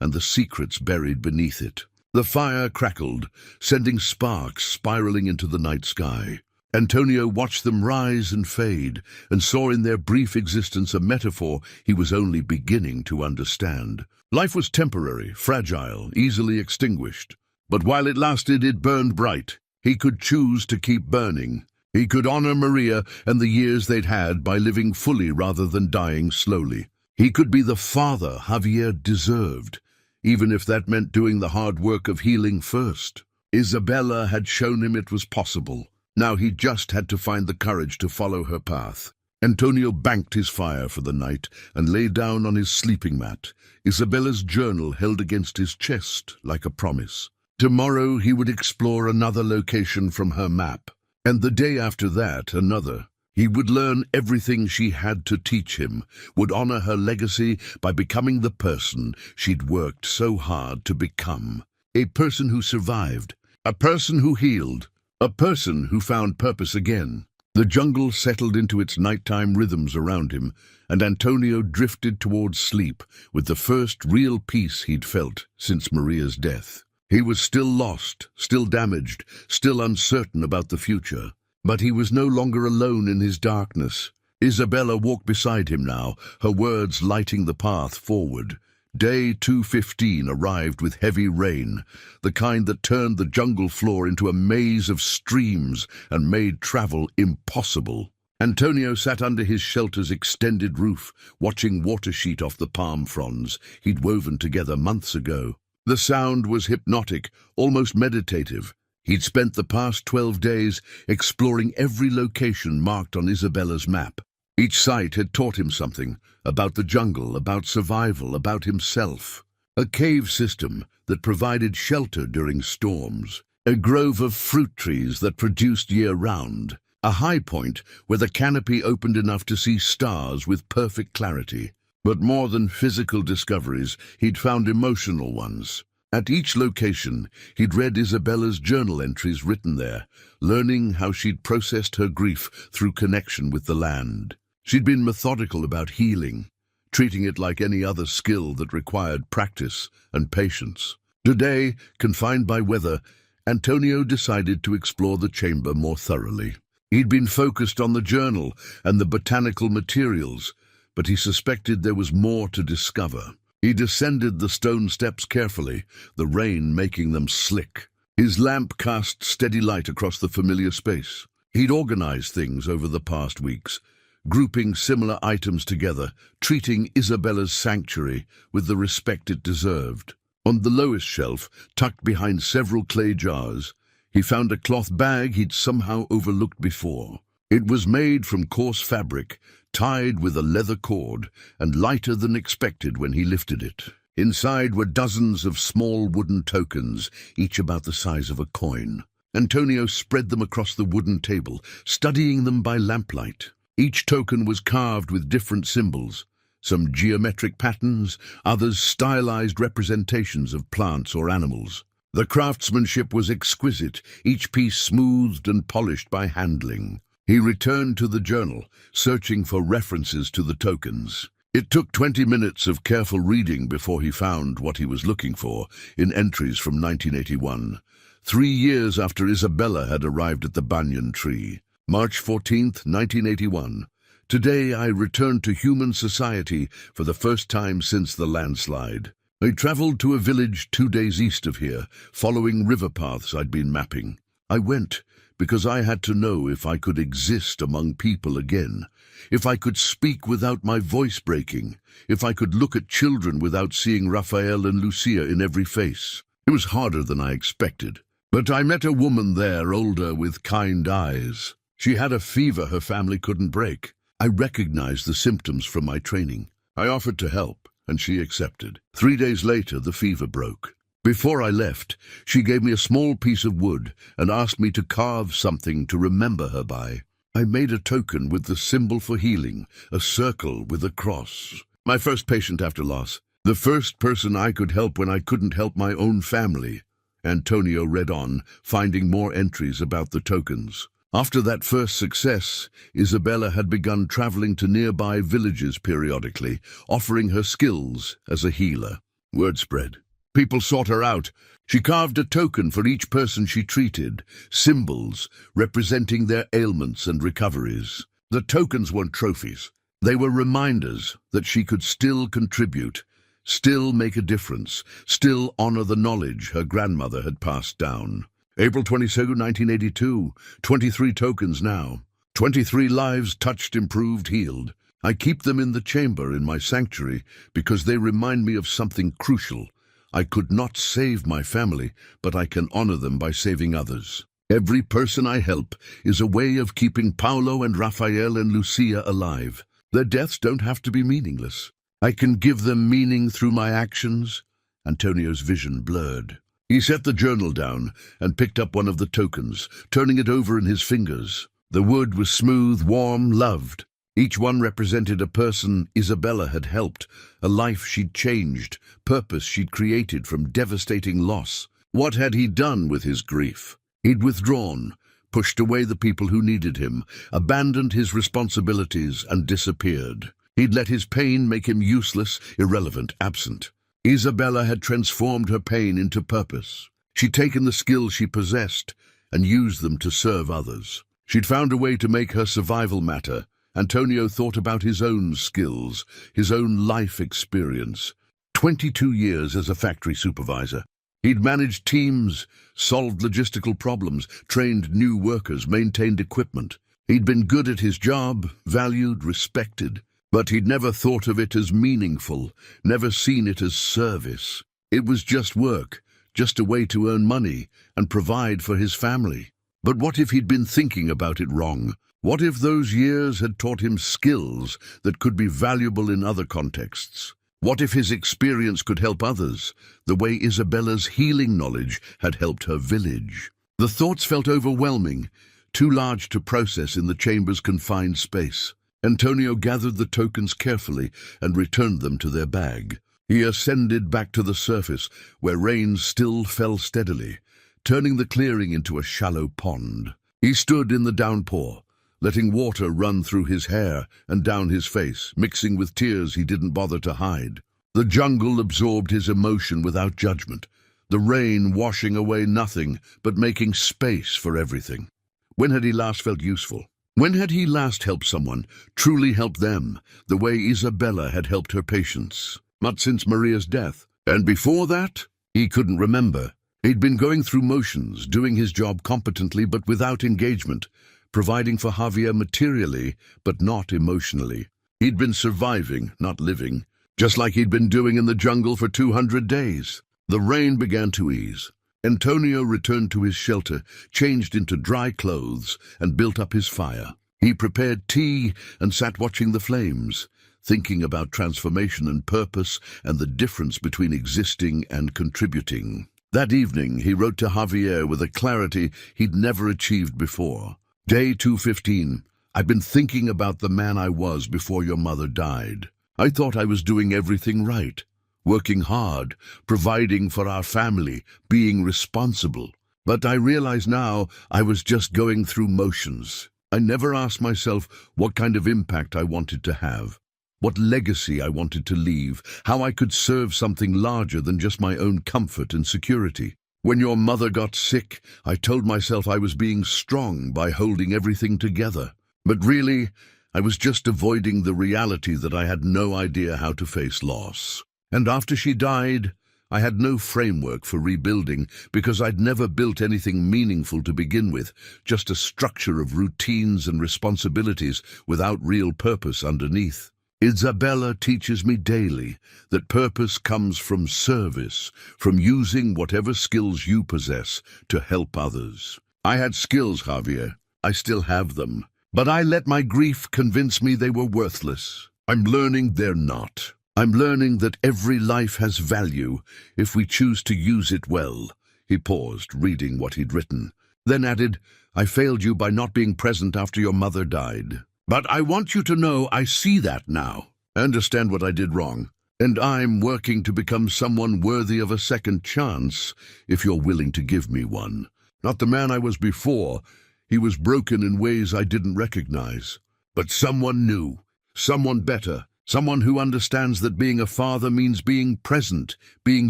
and the secrets buried beneath it. The fire crackled, sending sparks spiraling into the night sky. Antonio watched them rise and fade, and saw in their brief existence a metaphor he was only beginning to understand. Life was temporary, fragile, easily extinguished. But while it lasted, it burned bright. He could choose to keep burning. He could honor Maria and the years they'd had by living fully rather than dying slowly. He could be the father Javier deserved, even if that meant doing the hard work of healing first. Isabella had shown him it was possible. Now he just had to find the courage to follow her path. Antonio banked his fire for the night and lay down on his sleeping mat, Isabella's journal held against his chest like a promise. Tomorrow he would explore another location from her map, and the day after that another. He would learn everything she had to teach him, would honor her legacy by becoming the person she'd worked so hard to become. A person who survived, a person who healed, a person who found purpose again. The jungle settled into its nighttime rhythms around him, and Antonio drifted towards sleep with the first real peace he'd felt since Maria's death. He was still lost, still damaged, still uncertain about the future. But he was no longer alone in his darkness. Isabella walked beside him now, her words lighting the path forward. Day 215 arrived with heavy rain, the kind that turned the jungle floor into a maze of streams and made travel impossible. Antonio sat under his shelter's extended roof, watching water sheet off the palm fronds he'd woven together months ago. The sound was hypnotic, almost meditative. He'd spent the past 12 days exploring every location marked on Isabella's map. Each site had taught him something about the jungle, about survival, about himself. A cave system that provided shelter during storms, a grove of fruit trees that produced year-round, a high point where the canopy opened enough to see stars with perfect clarity. But more than physical discoveries, he'd found emotional ones. At each location, he'd read Isabella's journal entries written there, learning how she'd processed her grief through connection with the land. She'd been methodical about healing, treating it like any other skill that required practice and patience. Today, confined by weather, Antonio decided to explore the chamber more thoroughly. He'd been focused on the journal and the botanical materials, but he suspected there was more to discover. He descended the stone steps carefully, the rain making them slick. His lamp cast steady light across the familiar space. He'd organized things over the past weeks, grouping similar items together, treating Isabella's sanctuary with the respect it deserved. On the lowest shelf, tucked behind several clay jars, he found a cloth bag he'd somehow overlooked before. It was made from coarse fabric, tied with a leather cord, and lighter than expected when he lifted it. Inside were dozens of small wooden tokens, each about the size of a coin. Antonio spread them across the wooden table, studying them by lamplight. Each token was carved with different symbols, some geometric patterns, others stylized representations of plants or animals. The craftsmanship was exquisite, each piece smoothed and polished by handling. He returned to the journal, searching for references to the tokens. It took 20 minutes of careful reading before he found what he was looking for in entries from 1981, 3 years after Isabella had arrived at the banyan tree. March 14th, 1981. Today I returned to human society for the first time since the landslide. I traveled to a village 2 days east of here, following river paths I'd been mapping. I went because I had to know if I could exist among people again, if I could speak without my voice breaking, if I could look at children without seeing Raphael and Lucia in every face. It was harder than I expected. But I met a woman there, older, with kind eyes. She had a fever her family couldn't break. I recognized the symptoms from my training. I offered to help, and she accepted. 3 days later, the fever broke. Before I left, she gave me a small piece of wood and asked me to carve something to remember her by. I made a token with the symbol for healing, a circle with a cross. My first patient after loss. The first person I could help when I couldn't help my own family. Antonio read on, finding more entries about the tokens. After that first success, Isabella had begun traveling to nearby villages periodically, offering her skills as a healer. Word spread. People sought her out. She carved a token for each person she treated, symbols representing their ailments and recoveries. The tokens weren't trophies. They were reminders that she could still contribute, still make a difference, still honor the knowledge her grandmother had passed down. April 22, 1982, 23 tokens now. 23 lives touched, improved, healed. I keep them in the chamber in my sanctuary because they remind me of something crucial. I could not save my family, but I can honor them by saving others. Every person I help is a way of keeping Paolo and Raphael and Lucia alive. Their deaths don't have to be meaningless. I can give them meaning through my actions. Antonio's vision blurred. He set the journal down and picked up one of the tokens, turning it over in his fingers. The wood was smooth, warm, loved. Each one represented a person Isabella had helped, a life she'd changed, purpose she'd created from devastating loss. What had he done with his grief? He'd withdrawn, pushed away the people who needed him, abandoned his responsibilities, and disappeared. He'd let his pain make him useless, irrelevant, absent. Isabella had transformed her pain into purpose. She'd taken the skills she possessed and used them to serve others. She'd found a way to make her survival matter. Antonio thought about his own skills, his own life experience. 22 years as a factory supervisor. He'd managed teams, solved logistical problems, trained new workers, maintained equipment. He'd been good at his job, valued, respected. But he'd never thought of it as meaningful, never seen it as service. It was just work, just a way to earn money and provide for his family. But what if he'd been thinking about it wrong? What if those years had taught him skills that could be valuable in other contexts? What if his experience could help others, the way Isabella's healing knowledge had helped her village? The thoughts felt overwhelming, too large to process in the chamber's confined space. Antonio gathered the tokens carefully and returned them to their bag. He ascended back to the surface, where rain still fell steadily, turning the clearing into a shallow pond. He stood in the downpour, letting water run through his hair and down his face, mixing with tears he didn't bother to hide. The jungle absorbed his emotion without judgment, the rain washing away nothing but making space for everything. When had he last felt useful? When had he last helped someone, truly helped them, the way Isabella had helped her patients? Not since Maria's death. And before that, he couldn't remember. He'd been going through motions, doing his job competently but without engagement, providing for Javier materially but not emotionally. He'd been surviving, not living, just like he'd been doing in the jungle for 200 days. The rain began to ease. Antonio returned to his shelter, changed into dry clothes, and built up his fire. He prepared tea and sat watching the flames, thinking about transformation and purpose and the difference between existing and contributing. That evening, he wrote to Javier with a clarity he'd never achieved before. Day 215. I've been thinking about the man I was before your mother died. I thought I was doing everything right. working hard, providing for our family, being responsible. But I realize now I was just going through motions. I never asked myself what kind of impact I wanted to have, what legacy I wanted to leave, how I could serve something larger than just my own comfort and security. When your mother got sick, I told myself I was being strong by holding everything together. But really, I was just avoiding the reality that I had no idea how to face loss. And after she died, I had no framework for rebuilding because I'd never built anything meaningful to begin with, just a structure of routines and responsibilities without real purpose underneath. Isabella teaches me daily that purpose comes from service, from using whatever skills you possess to help others. I had skills, Javier. I still have them. But I let my grief convince me they were worthless. I'm learning they're not. I'm learning that every life has value if we choose to use it well. He paused, reading what he'd written, then added, I failed you by not being present after your mother died. But I want you to know I see that now. I understand what I did wrong. And I'm working to become someone worthy of a second chance, if you're willing to give me one. Not the man I was before. He was broken in ways I didn't recognize. But someone new, someone better, someone who understands that being a father means being present, being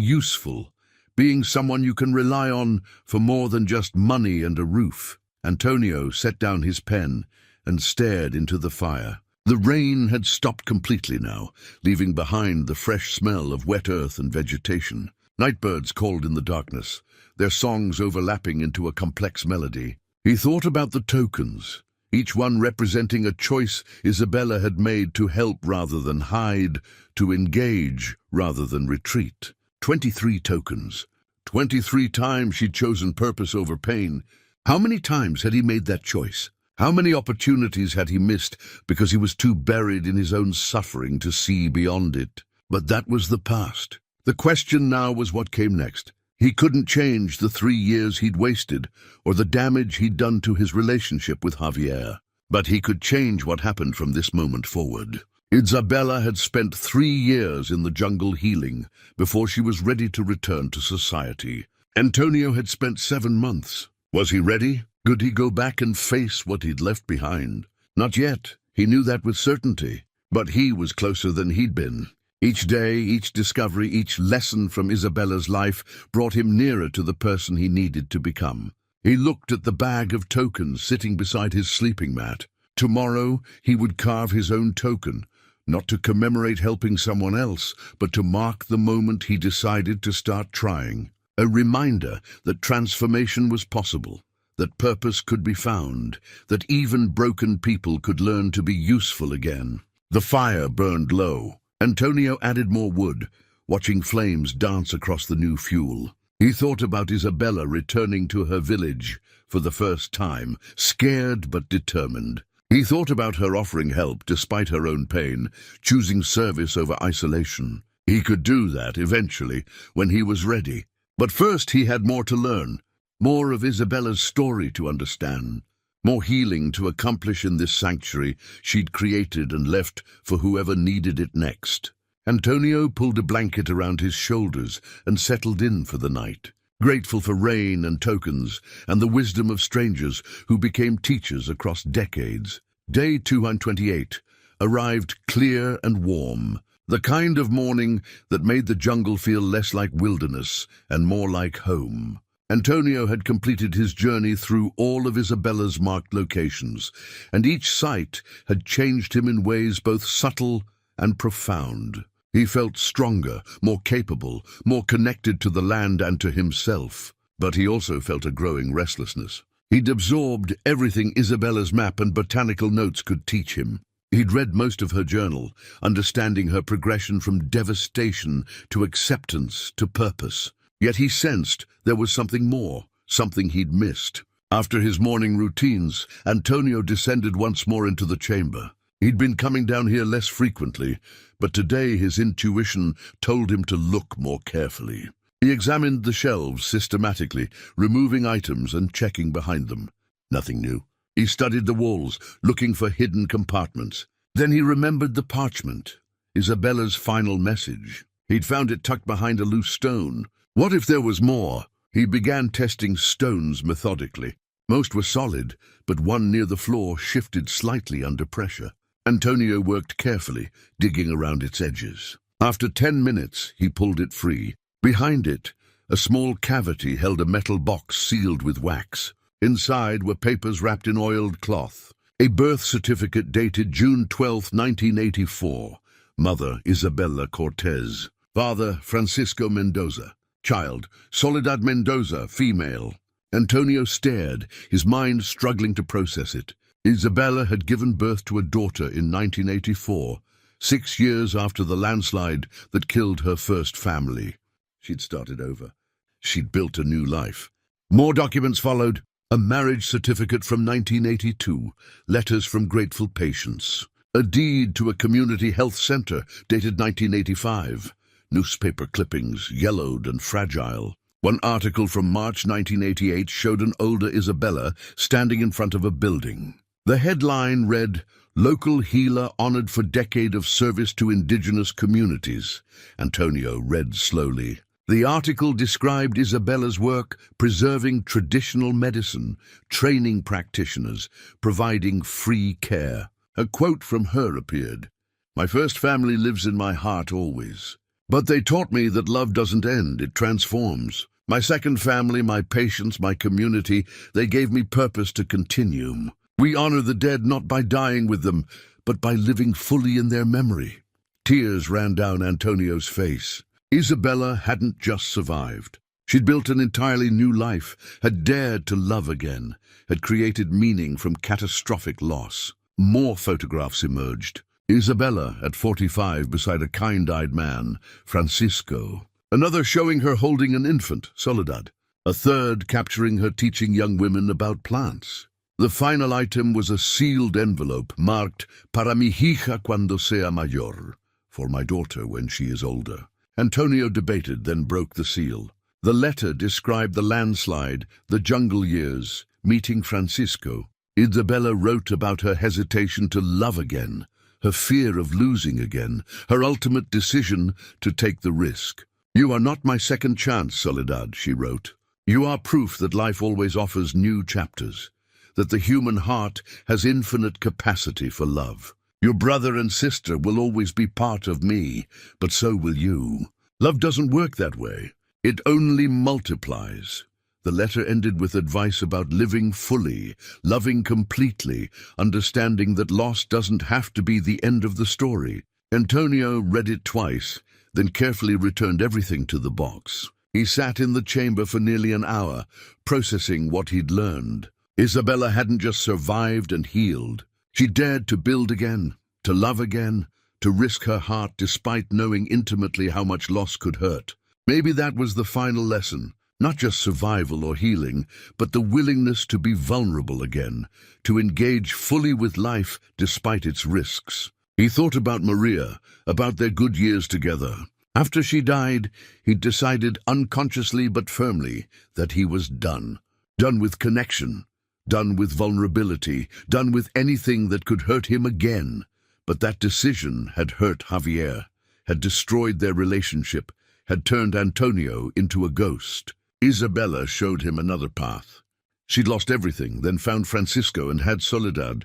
useful, being someone you can rely on for more than just money and a roof. Antonio set down his pen and stared into the fire. The rain had stopped completely now, leaving behind the fresh smell of wet earth and vegetation. Nightbirds called in the darkness, their songs overlapping into a complex melody. He thought about the tokens, each one representing a choice Isabella had made to help rather than hide, to engage rather than retreat. 23 tokens. 23 times she'd chosen purpose over pain. How many times had he made that choice? How many opportunities had he missed because he was too buried in his own suffering to see beyond it? But that was the past. The question now was what came next. He couldn't change the 3 years he'd wasted or the damage he'd done to his relationship with Javier. But he could change what happened from this moment forward. Isabella had spent 3 years in the jungle healing before she was ready to return to society. Antonio had spent 7 months. Was he ready? Could he go back and face what he'd left behind? Not yet. He knew that with certainty. But he was closer than he'd been. Each day, each discovery, each lesson from Isabella's life brought him nearer to the person he needed to become. He looked at the bag of tokens sitting beside his sleeping mat. Tomorrow, he would carve his own token, not to commemorate helping someone else, but to mark the moment he decided to start trying. A reminder that transformation was possible, that purpose could be found, that even broken people could learn to be useful again. The fire burned low. Antonio added more wood, watching flames dance across the new fuel. He thought about Isabella returning to her village for the first time, scared but determined. He thought about her offering help despite her own pain, choosing service over isolation. He could do that eventually, when he was ready. But first he had more to learn. More of Isabella's story to understand, more healing to accomplish in this sanctuary she'd created and left for whoever needed it next. Antonio pulled a blanket around his shoulders and settled in for the night, grateful for rain and tokens and the wisdom of strangers who became teachers across decades. Day 228 arrived clear and warm, the kind of morning that made the jungle feel less like wilderness and more like home. Antonio had completed his journey through all of Isabella's marked locations, and each site had changed him in ways both subtle and profound. He felt stronger, more capable, more connected to the land and to himself. But he also felt a growing restlessness. He'd absorbed everything Isabella's map and botanical notes could teach him. He'd read most of her journal, understanding her progression from devastation to acceptance to purpose. Yet he sensed there was something more, something he'd missed. After his morning routines, Antonio descended once more into the chamber. He'd been coming down here less frequently, but today his intuition told him to look more carefully. He examined the shelves systematically, removing items and checking behind them. Nothing new. He studied the walls, looking for hidden compartments. Then he remembered the parchment, Isabella's final message. He'd found it tucked behind a loose stone. What if there was more? He began testing stones methodically. Most were solid, but one near the floor shifted slightly under pressure. Antonio worked carefully, digging around its edges. After 10 minutes, he pulled it free. Behind it, a small cavity held a metal box sealed with wax. Inside were papers wrapped in oiled cloth. A birth certificate dated June 12, 1984. Mother, Isabella Cortez. Father, Francisco Mendoza. Child, Soledad Mendoza, female. Antonio stared, his mind struggling to process it. Isabella had given birth to a daughter in 1984, 6 years after the landslide that killed her first family. She'd started over. She'd built a new life. More documents followed. A marriage certificate from 1982, letters from grateful patients. A deed to a community health center dated 1985. Newspaper clippings, yellowed and fragile. One article from March 1988 showed an older Isabella standing in front of a building. The headline read, "Local healer honored for decade of service to indigenous communities." Antonio read slowly. The article described Isabella's work preserving traditional medicine, training practitioners, providing free care. A quote from her appeared. "My first family lives in my heart always. But they taught me that love doesn't end, it transforms. My second family, my patients, my community, they gave me purpose to continue. We honor the dead not by dying with them, but by living fully in their memory." Tears ran down Antonio's face. Isabella hadn't just survived. She'd built an entirely new life, had dared to love again, had created meaning from catastrophic loss. More photographs emerged. Isabella at 45 beside a kind-eyed man, Francisco. Another showing her holding an infant, Soledad. A third capturing her teaching young women about plants. The final item was a sealed envelope marked "Para mi hija cuando sea mayor," for my daughter when she is older. Antonio debated, then broke the seal. The letter described the landslide, the jungle years, meeting Francisco. Isabella wrote about her hesitation to love again, her fear of losing again, her ultimate decision to take the risk. "You are not my second chance, Soledad," she wrote. "You are proof that life always offers new chapters, that the human heart has infinite capacity for love. Your brother and sister will always be part of me, but so will you. Love doesn't work that way. It only multiplies." The letter ended with advice about living fully, loving completely, understanding that loss doesn't have to be the end of the story. Antonio read it twice, then carefully returned everything to the box. He sat in the chamber for nearly an hour, processing what he'd learned. Isabella hadn't just survived and healed. She dared to build again, to love again, to risk her heart despite knowing intimately how much loss could hurt. Maybe that was the final lesson, not just survival or healing, but the willingness to be vulnerable again, to engage fully with life despite its risks. He thought about Maria, about their good years together. After she died, he'd decided unconsciously but firmly that he was done. Done with connection. Done with vulnerability, done with anything that could hurt him again. But that decision had hurt Javier, had destroyed their relationship, had turned Antonio into a ghost. Isabella showed him another path. She'd lost everything, then found Francisco and had Soledad.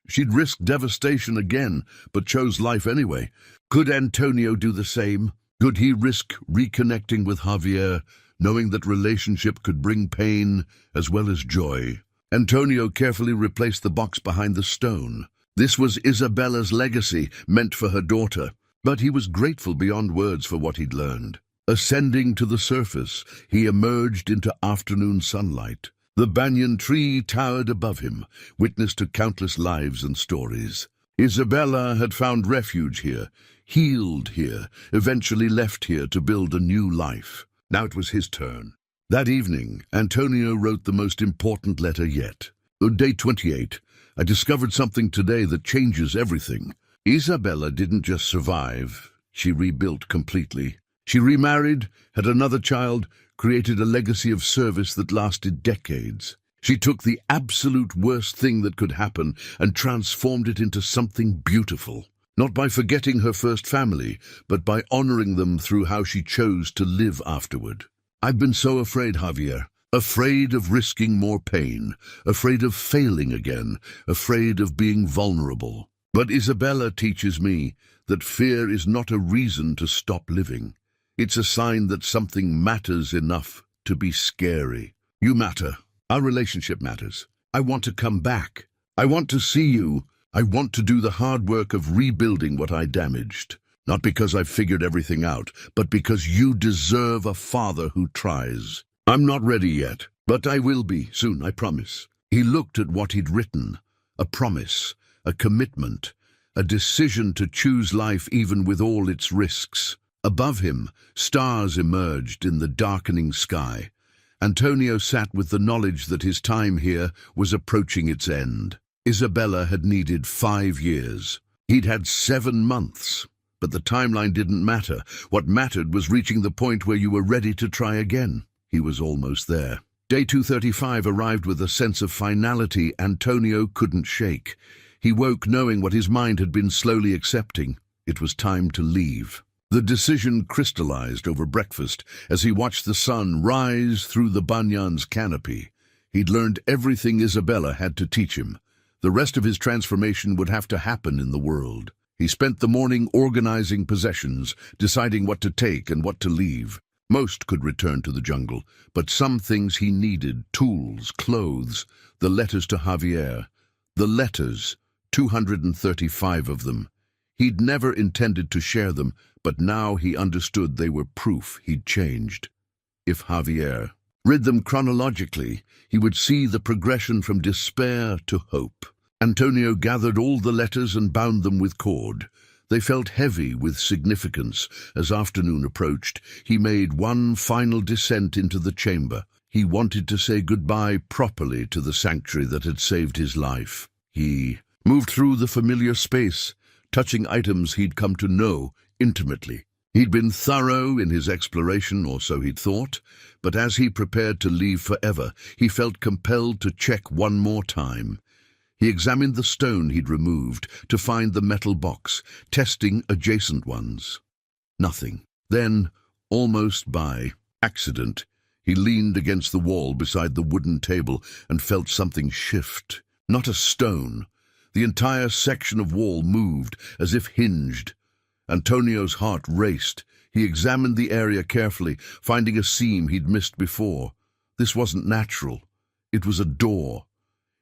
She'd risked devastation again, but chose life anyway. Could Antonio do the same? Could he risk reconnecting with Javier, knowing that relationship could bring pain as well as joy? Antonio carefully replaced the box behind the stone. This was Isabella's legacy, meant for her daughter. But he was grateful beyond words for what he'd learned. Ascending to the surface, he emerged into afternoon sunlight. The banyan tree towered above him, witness to countless lives and stories. Isabella had found refuge here, healed here, eventually left here to build a new life. Now it was his turn. That evening, Antonio wrote the most important letter yet. On day 28, "I discovered something today that changes everything." Isabella didn't just survive, she rebuilt completely. She remarried, had another child, created a legacy of service that lasted decades. She took the absolute worst thing that could happen and transformed it into something beautiful. not by forgetting her first family, but by honoring them through how she chose to live afterward. I've been so afraid, Javier. Afraid of risking more pain, afraid of failing again, afraid of being vulnerable. But Isabella teaches me that fear is not a reason to stop living. It's a sign that something matters enough to be scary. You matter. Our relationship matters. I want to come back. I want to see you. I want to do the hard work of rebuilding what I damaged. Not because I've figured everything out, but because you deserve a father who tries. I'm not ready yet, but I will be soon, I promise. He looked at what he'd written. A promise, a commitment, a decision to choose life even with all its risks. Above him, stars emerged in the darkening sky. Antonio sat with the knowledge that his time here was approaching its end. Isabella had needed 5 years. He'd had 7 months. But the timeline didn't matter. What mattered was reaching the point where you were ready to try again. He was almost there. Day 235 arrived with a sense of finality Antonio couldn't shake. He woke knowing what his mind had been slowly accepting. It was time to leave. The decision crystallized over breakfast as he watched the sun rise through the banyan's canopy. He'd learned everything Isabella had to teach him. The rest of his transformation would have to happen in the world. He spent the morning organizing possessions, deciding what to take and what to leave. Most could return to the jungle, but some things he needed, tools, clothes, the letters to Javier. The letters, 235 of them. He'd never intended to share them, but now he understood they were proof he'd changed. If Javier read them chronologically, he would see the progression from despair to hope. Antonio gathered all the letters and bound them with cord. They felt heavy with significance. As afternoon approached, he made one final descent into the chamber. He wanted to say goodbye properly to the sanctuary that had saved his life. He moved through the familiar space, touching items he'd come to know intimately. He'd been thorough in his exploration, or so he'd thought, but as he prepared to leave forever, he felt compelled to check one more time. He examined the stone he'd removed to find the metal box, testing adjacent ones. Nothing. Then, almost by accident, he leaned against the wall beside the wooden table and felt something shift. Not a stone. The entire section of wall moved, as if hinged. Antonio's heart raced. He examined the area carefully, finding a seam he'd missed before. This wasn't natural. It was a door.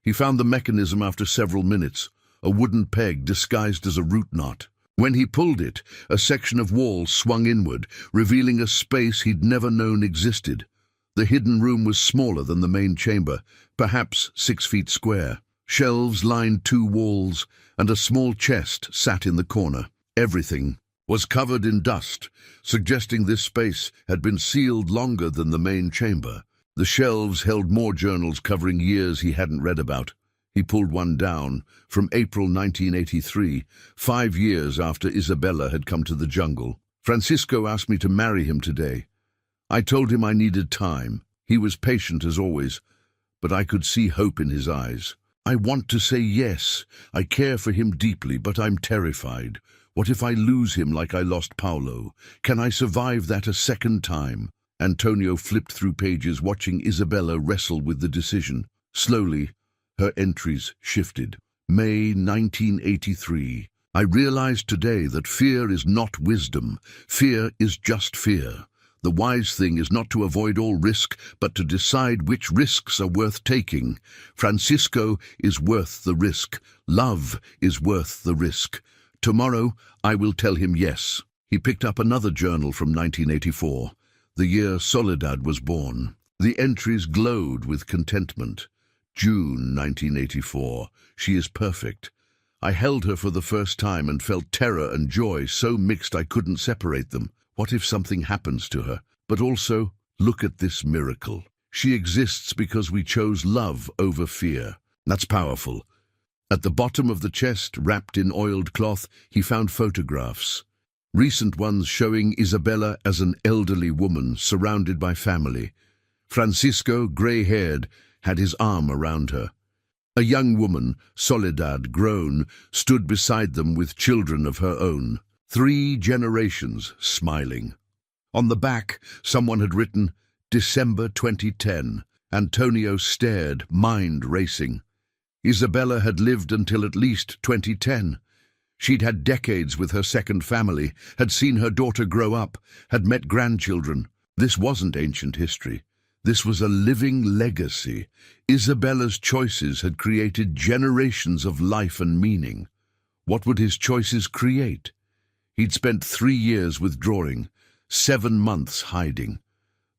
He found the mechanism after several minutes, a wooden peg disguised as a root knot. When he pulled it, a section of wall swung inward, revealing a space he'd never known existed. The hidden room was smaller than the main chamber, perhaps 6 feet square. Shelves lined 2 walls, and a small chest sat in the corner. Everything was covered in dust, suggesting this space had been sealed longer than the main chamber. The shelves held more journals covering years he hadn't read about. He pulled one down, from April 1983, 5 years after Isabella had come to the jungle. Francisco asked me to marry him today. I told him I needed time. He was patient as always, but I could see hope in his eyes. I want to say yes. I care for him deeply, but I'm terrified. What if I lose him like I lost Paulo? Can I survive that a second time? Antonio flipped through pages, watching Isabella wrestle with the decision. Slowly, her entries shifted. May 1983. I realized today that fear is not wisdom. Fear is just fear. The wise thing is not to avoid all risk, but to decide which risks are worth taking. Francisco is worth the risk. Love is worth the risk. Tomorrow, I will tell him yes. He picked up another journal from 1984. The year Soledad was born. The entries glowed with contentment. June 1984. She is perfect. I held her for the first time and felt terror and joy so mixed I couldn't separate them. What if something happens to her? But also, look at this miracle. She exists because we chose love over fear. That's powerful. At the bottom of the chest, wrapped in oiled cloth, he found photographs. Recent ones showing Isabella as an elderly woman surrounded by family. Francisco, grey-haired, had his arm around her. A young woman, Soledad, grown, stood beside them with children of her own. 3 generations smiling. On the back, someone had written, December 2010. Antonio stared, mind racing. Isabella had lived until at least 2010. She'd had decades with her second family, had seen her daughter grow up, had met grandchildren. This wasn't ancient history. This was a living legacy. Isabella's choices had created generations of life and meaning. What would his choices create? He'd spent 3 years withdrawing, 7 months hiding.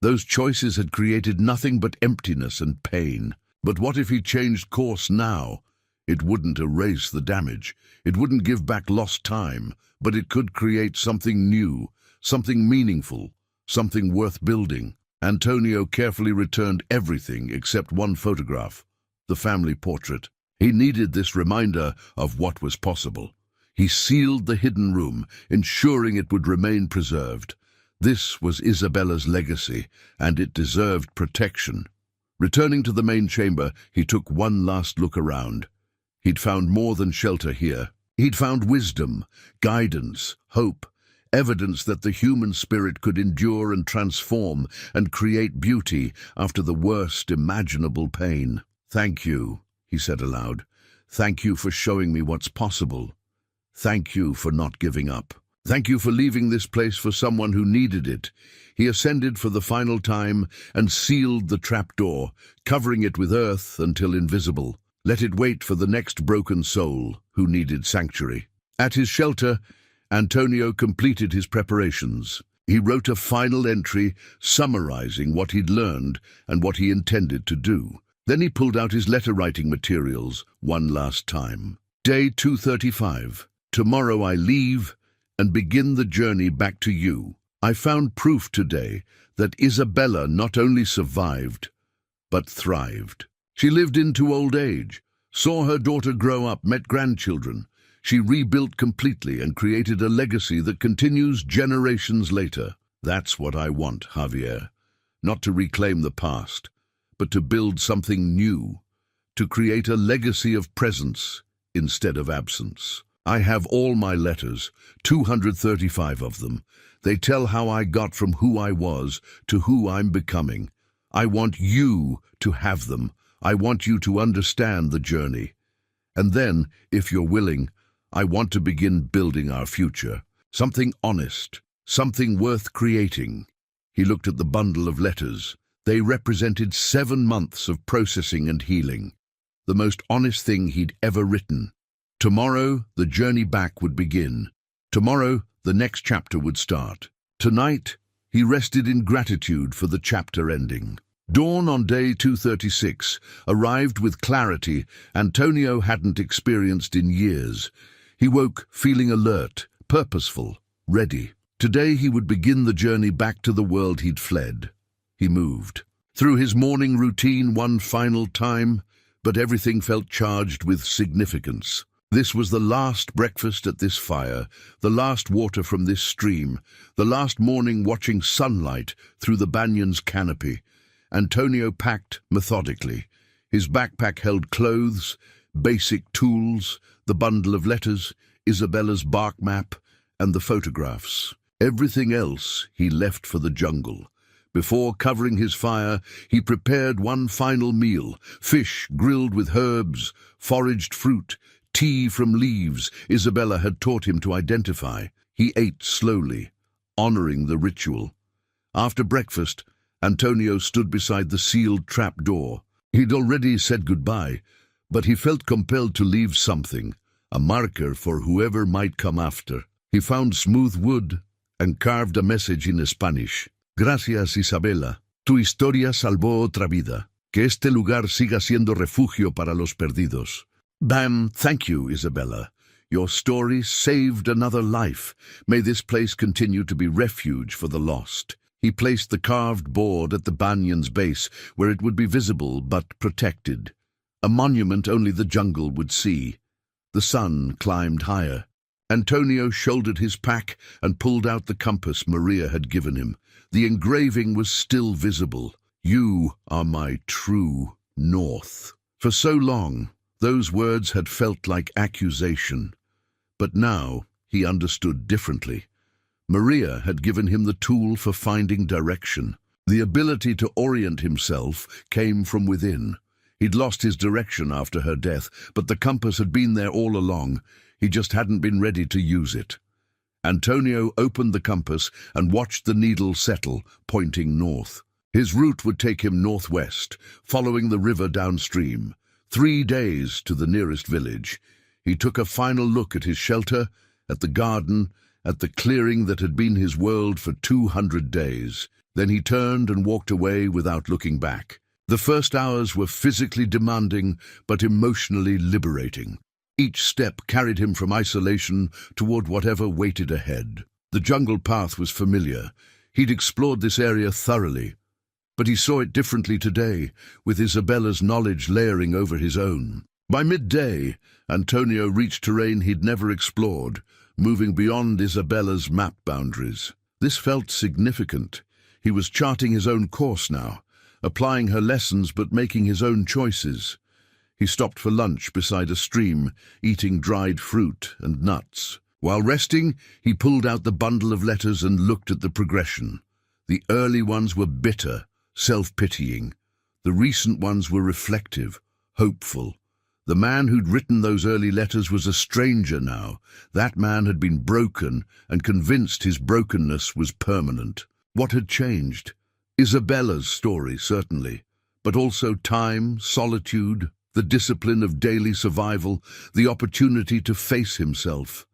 Those choices had created nothing but emptiness and pain. But what if he changed course now? It wouldn't erase the damage. It wouldn't give back lost time, but it could create something new, something meaningful, something worth building. Antonio carefully returned everything except one photograph, the family portrait. He needed this reminder of what was possible. He sealed the hidden room, ensuring it would remain preserved. This was Isabella's legacy, and it deserved protection. Returning to the main chamber, he took one last look around. He'd found more than shelter here. He'd found wisdom, guidance, hope, evidence that the human spirit could endure and transform and create beauty after the worst imaginable pain. "Thank you," he said aloud. "Thank you for showing me what's possible. Thank you for not giving up. Thank you for leaving this place for someone who needed it." He ascended for the final time and sealed the trapdoor, covering it with earth until invisible. Let it wait for the next broken soul who needed sanctuary. At his shelter, Antonio completed his preparations. He wrote a final entry summarizing what he'd learned and what he intended to do. Then he pulled out his letter-writing materials one last time. Day 235. Tomorrow I leave and begin the journey back to you. I found proof today that Isabella not only survived, but thrived. She lived into old age, saw her daughter grow up, met grandchildren. She rebuilt completely and created a legacy that continues generations later. That's what I want, Javier. Not to reclaim the past, but to build something new, to create a legacy of presence instead of absence. I have all my letters, 235 of them. They tell how I got from who I was to who I'm becoming. I want you to have them. I want you to understand the journey. And then, if you're willing, I want to begin building our future. Something honest, something worth creating. He looked at the bundle of letters. They represented 7 months of processing and healing. The most honest thing he'd ever written. Tomorrow, the journey back would begin. Tomorrow, the next chapter would start. Tonight, he rested in gratitude for the chapter ending. Dawn on day 236 arrived with clarity Antonio hadn't experienced in years. He woke feeling alert, purposeful, ready. Today he would begin the journey back to the world he'd fled. He moved through his morning routine one final time, but everything felt charged with significance. This was the last breakfast at this fire, the last water from this stream, the last morning watching sunlight through the banyan's canopy. Antonio packed methodically. His backpack held clothes, basic tools, the bundle of letters, Isabella's bark map, and the photographs. Everything else he left for the jungle. Before covering his fire, he prepared one final meal, fish grilled with herbs, foraged fruit, tea from leaves Isabella had taught him to identify. He ate slowly, honoring the ritual. After breakfast, Antonio stood beside the sealed trap door. He'd already said goodbye, but he felt compelled to leave something, a marker for whoever might come after. He found smooth wood and carved a message in Spanish. Gracias, Isabella. Tu historia salvó otra vida. Que este lugar siga siendo refugio para los perdidos. Bam, thank you, Isabella. Your story saved another life. May this place continue to be refuge for the lost. He placed the carved board at the banyan's base, where it would be visible but protected. A monument only the jungle would see. The sun climbed higher. Antonio shouldered his pack and pulled out the compass Maria had given him. The engraving was still visible. You are my true north. For so long, Those words had felt like accusation. But now he understood differently. Maria had given him the tool for finding direction. The ability to orient himself came from within. He'd lost his direction after her death, but the compass had been there all along. He just hadn't been ready to use it. Antonio opened the compass and watched the needle settle, pointing north. His route would take him northwest, following the river downstream. 3 days to the nearest village. He took a final look at his shelter, at the garden, at the clearing that had been his world for 200 days. Then he turned and walked away without looking back. The first hours were physically demanding, but emotionally liberating. Each step carried him from isolation toward whatever waited ahead. The jungle path was familiar. He'd explored this area thoroughly. But he saw it differently today, with Isabella's knowledge layering over his own. By midday, Antonio reached terrain he'd never explored, moving beyond Isabella's map boundaries. This felt significant. He was charting his own course now, applying her lessons but making his own choices. He stopped for lunch beside a stream, eating dried fruit and nuts. While resting, he pulled out the bundle of letters and looked at the progression. The early ones were bitter, self-pitying. The recent ones were reflective, hopeful. The man who'd written those early letters was a stranger now. That man had been broken and convinced his brokenness was permanent. What had changed? Isabella's story, certainly, but also time, solitude, the discipline of daily survival, the opportunity to face himself.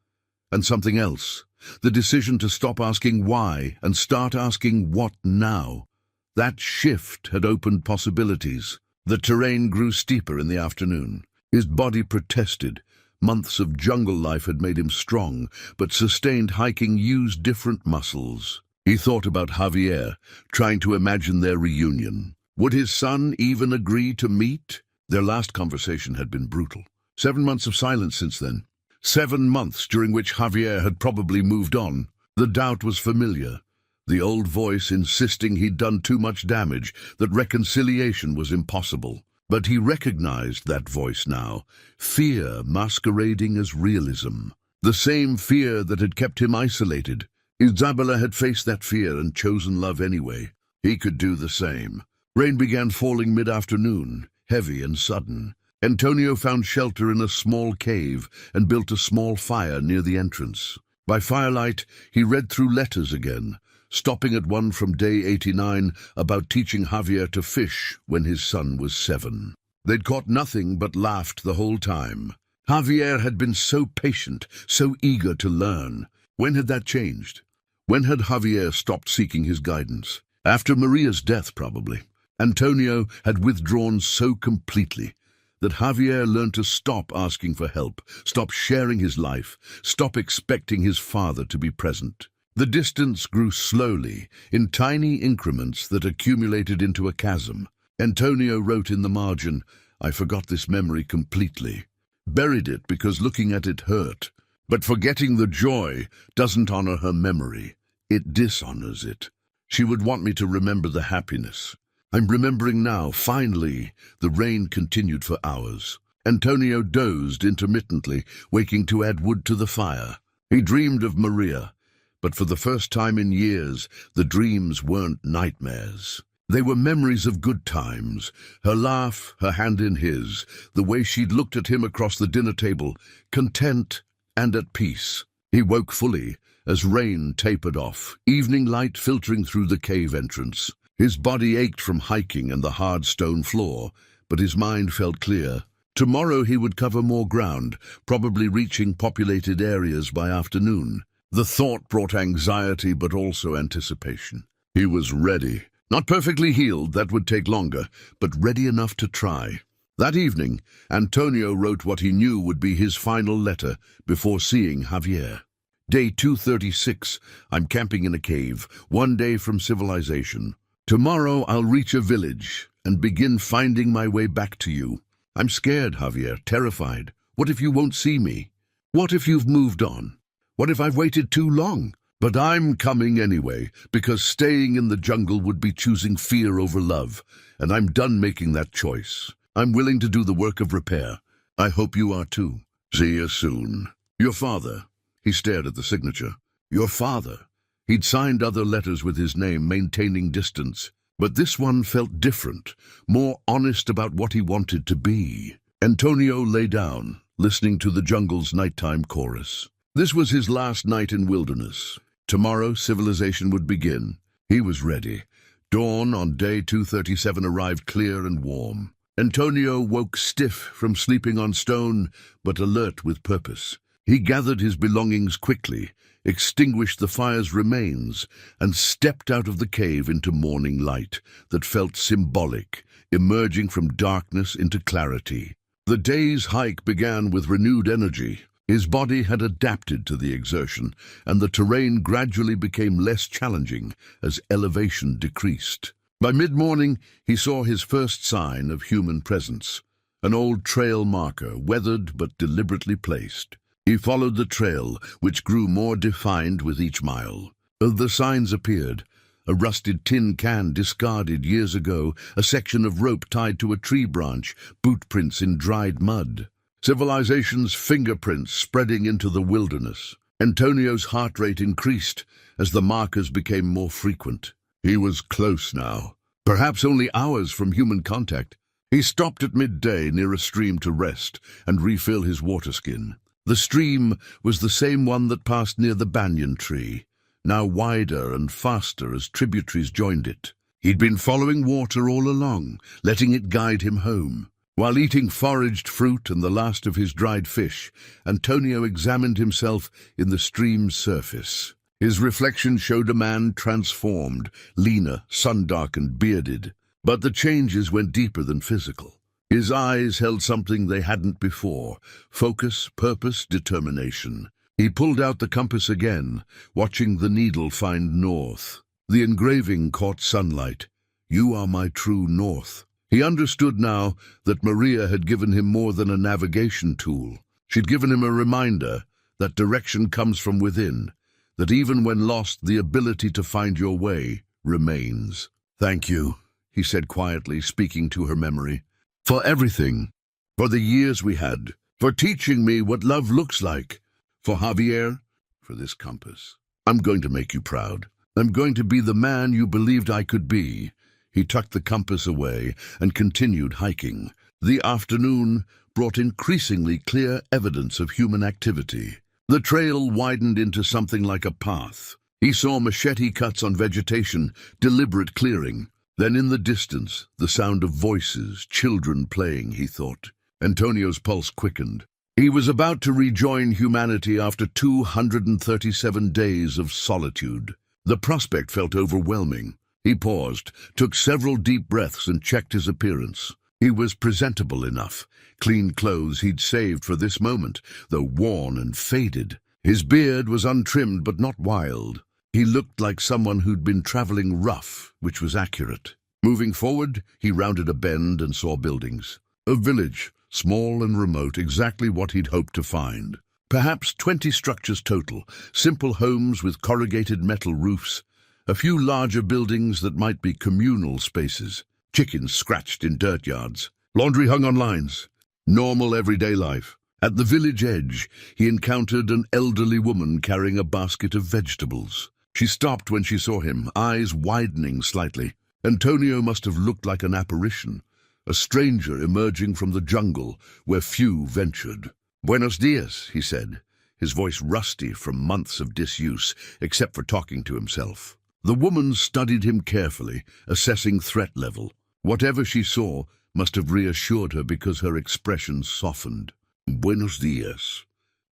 And something else, the decision to stop asking why and start asking what now. That shift had opened possibilities. The terrain grew steeper in the afternoon. His body protested. Months of jungle life had made him strong, but sustained hiking used different muscles. He thought about Javier, trying to imagine their reunion. Would his son even agree to meet? Their last conversation had been brutal. 7 months of silence since then. 7 months during which Javier had probably moved on. The doubt was familiar. The old voice insisting he'd done too much damage, that reconciliation was impossible. But he recognized that voice now, fear masquerading as realism. The same fear that had kept him isolated. Isabella had faced that fear and chosen love anyway. He could do the same. Rain began falling mid-afternoon, heavy and sudden. Antonio found shelter in a small cave and built a small fire near the entrance. By firelight, he read through letters again, stopping at one from day 89 about teaching Javier to fish when his son was 7. They'd caught nothing but laughed the whole time. Javier had been so patient, so eager to learn. When had that changed? When had Javier stopped seeking his guidance? After Maria's death, probably. Antonio had withdrawn so completely that Javier learned to stop asking for help, stop sharing his life, stop expecting his father to be present. The distance grew slowly, in tiny increments that accumulated into a chasm. Antonio wrote in the margin, "I forgot this memory completely." Buried it because looking at it hurt. But forgetting the joy doesn't honor her memory. It dishonors it. She would want me to remember the happiness. I'm remembering now, finally. The rain continued for hours. Antonio dozed intermittently, waking to add wood to the fire. He dreamed of Maria, but for the first time in years, the dreams weren't nightmares. They were memories of good times, her laugh, her hand in his, the way she'd looked at him across the dinner table, content and at peace. He woke fully as rain tapered off, evening light filtering through the cave entrance. His body ached from hiking and the hard stone floor, but his mind felt clear. Tomorrow he would cover more ground, probably reaching populated areas by afternoon. The thought brought anxiety but also anticipation. He was ready. Not perfectly healed, that would take longer, but ready enough to try. That evening, Antonio wrote what he knew would be his final letter before seeing Javier. Day 236, I'm camping in a cave, 1 day from civilization. Tomorrow I'll reach a village and begin finding my way back to you. I'm scared, Javier, terrified. What if you won't see me? What if you've moved on? What if I've waited too long? But I'm coming anyway, because staying in the jungle would be choosing fear over love, and I'm done making that choice. I'm willing to do the work of repair, I hope you are too. See you soon. Your father. He stared at the signature. Your father. He'd signed other letters with his name, maintaining distance. But this one felt different, more honest about what he wanted to be. Antonio lay down, listening to the jungle's nighttime chorus. This was his last night in wilderness. Tomorrow, civilization would begin. He was ready. Dawn on day 237 arrived clear and warm. Antonio woke stiff from sleeping on stone, but alert with purpose. He gathered his belongings quickly, extinguished the fire's remains, and stepped out of the cave into morning light that felt symbolic, emerging from darkness into clarity. The day's hike began with renewed energy. His body had adapted to the exertion, and the terrain gradually became less challenging as elevation decreased. By mid-morning, he saw his first sign of human presence, an old trail marker, weathered but deliberately placed. He followed the trail, which grew more defined with each mile. The signs appeared: a rusted tin can discarded years ago, a section of rope tied to a tree branch, boot prints in dried mud. Civilization's fingerprints spreading into the wilderness. Antonio's heart rate increased as the markers became more frequent. He was close now, perhaps only hours from human contact. He stopped at midday near a stream to rest and refill his water skin. The stream was the same one that passed near the banyan tree, now wider and faster as tributaries joined it. He'd been following water all along, letting it guide him home. While eating foraged fruit and the last of his dried fish, Antonio examined himself in the stream's surface. His reflection showed a man transformed, leaner, sun-darkened, bearded. But the changes went deeper than physical. His eyes held something they hadn't before: focus, purpose, determination. He pulled out the compass again, watching the needle find north. The engraving caught sunlight. "You are my true north." He understood now that Maria had given him more than a navigation tool. She'd given him a reminder that direction comes from within, that even when lost, the ability to find your way remains. "Thank you," he said quietly, speaking to her memory, "for everything, for the years we had, for teaching me what love looks like, for Javier, for this compass. I'm going to make you proud. I'm going to be the man you believed I could be." He tucked the compass away and continued hiking. The afternoon brought increasingly clear evidence of human activity. The trail widened into something like a path. He saw machete cuts on vegetation, deliberate clearing. Then in the distance, the sound of voices, children playing, he thought. Antonio's pulse quickened. He was about to rejoin humanity after 237 days of solitude. The prospect felt overwhelming. He paused, took several deep breaths and checked his appearance. He was presentable enough. Clean clothes he'd saved for this moment, though worn and faded. His beard was untrimmed but not wild. He looked like someone who'd been traveling rough, which was accurate. Moving forward, he rounded a bend and saw buildings. A village, small and remote, exactly what he'd hoped to find. Perhaps 20 structures total, simple homes with corrugated metal roofs. A few larger buildings that might be communal spaces. Chickens scratched in dirt yards. Laundry hung on lines. Normal everyday life. At the village edge, he encountered an elderly woman carrying a basket of vegetables. She stopped when she saw him, eyes widening slightly. Antonio must have looked like an apparition, a stranger emerging from the jungle where few ventured. "Buenos dias," he said, his voice rusty from months of disuse, except for talking to himself. The woman studied him carefully, assessing threat level. Whatever she saw must have reassured her because her expression softened. "Buenos dias.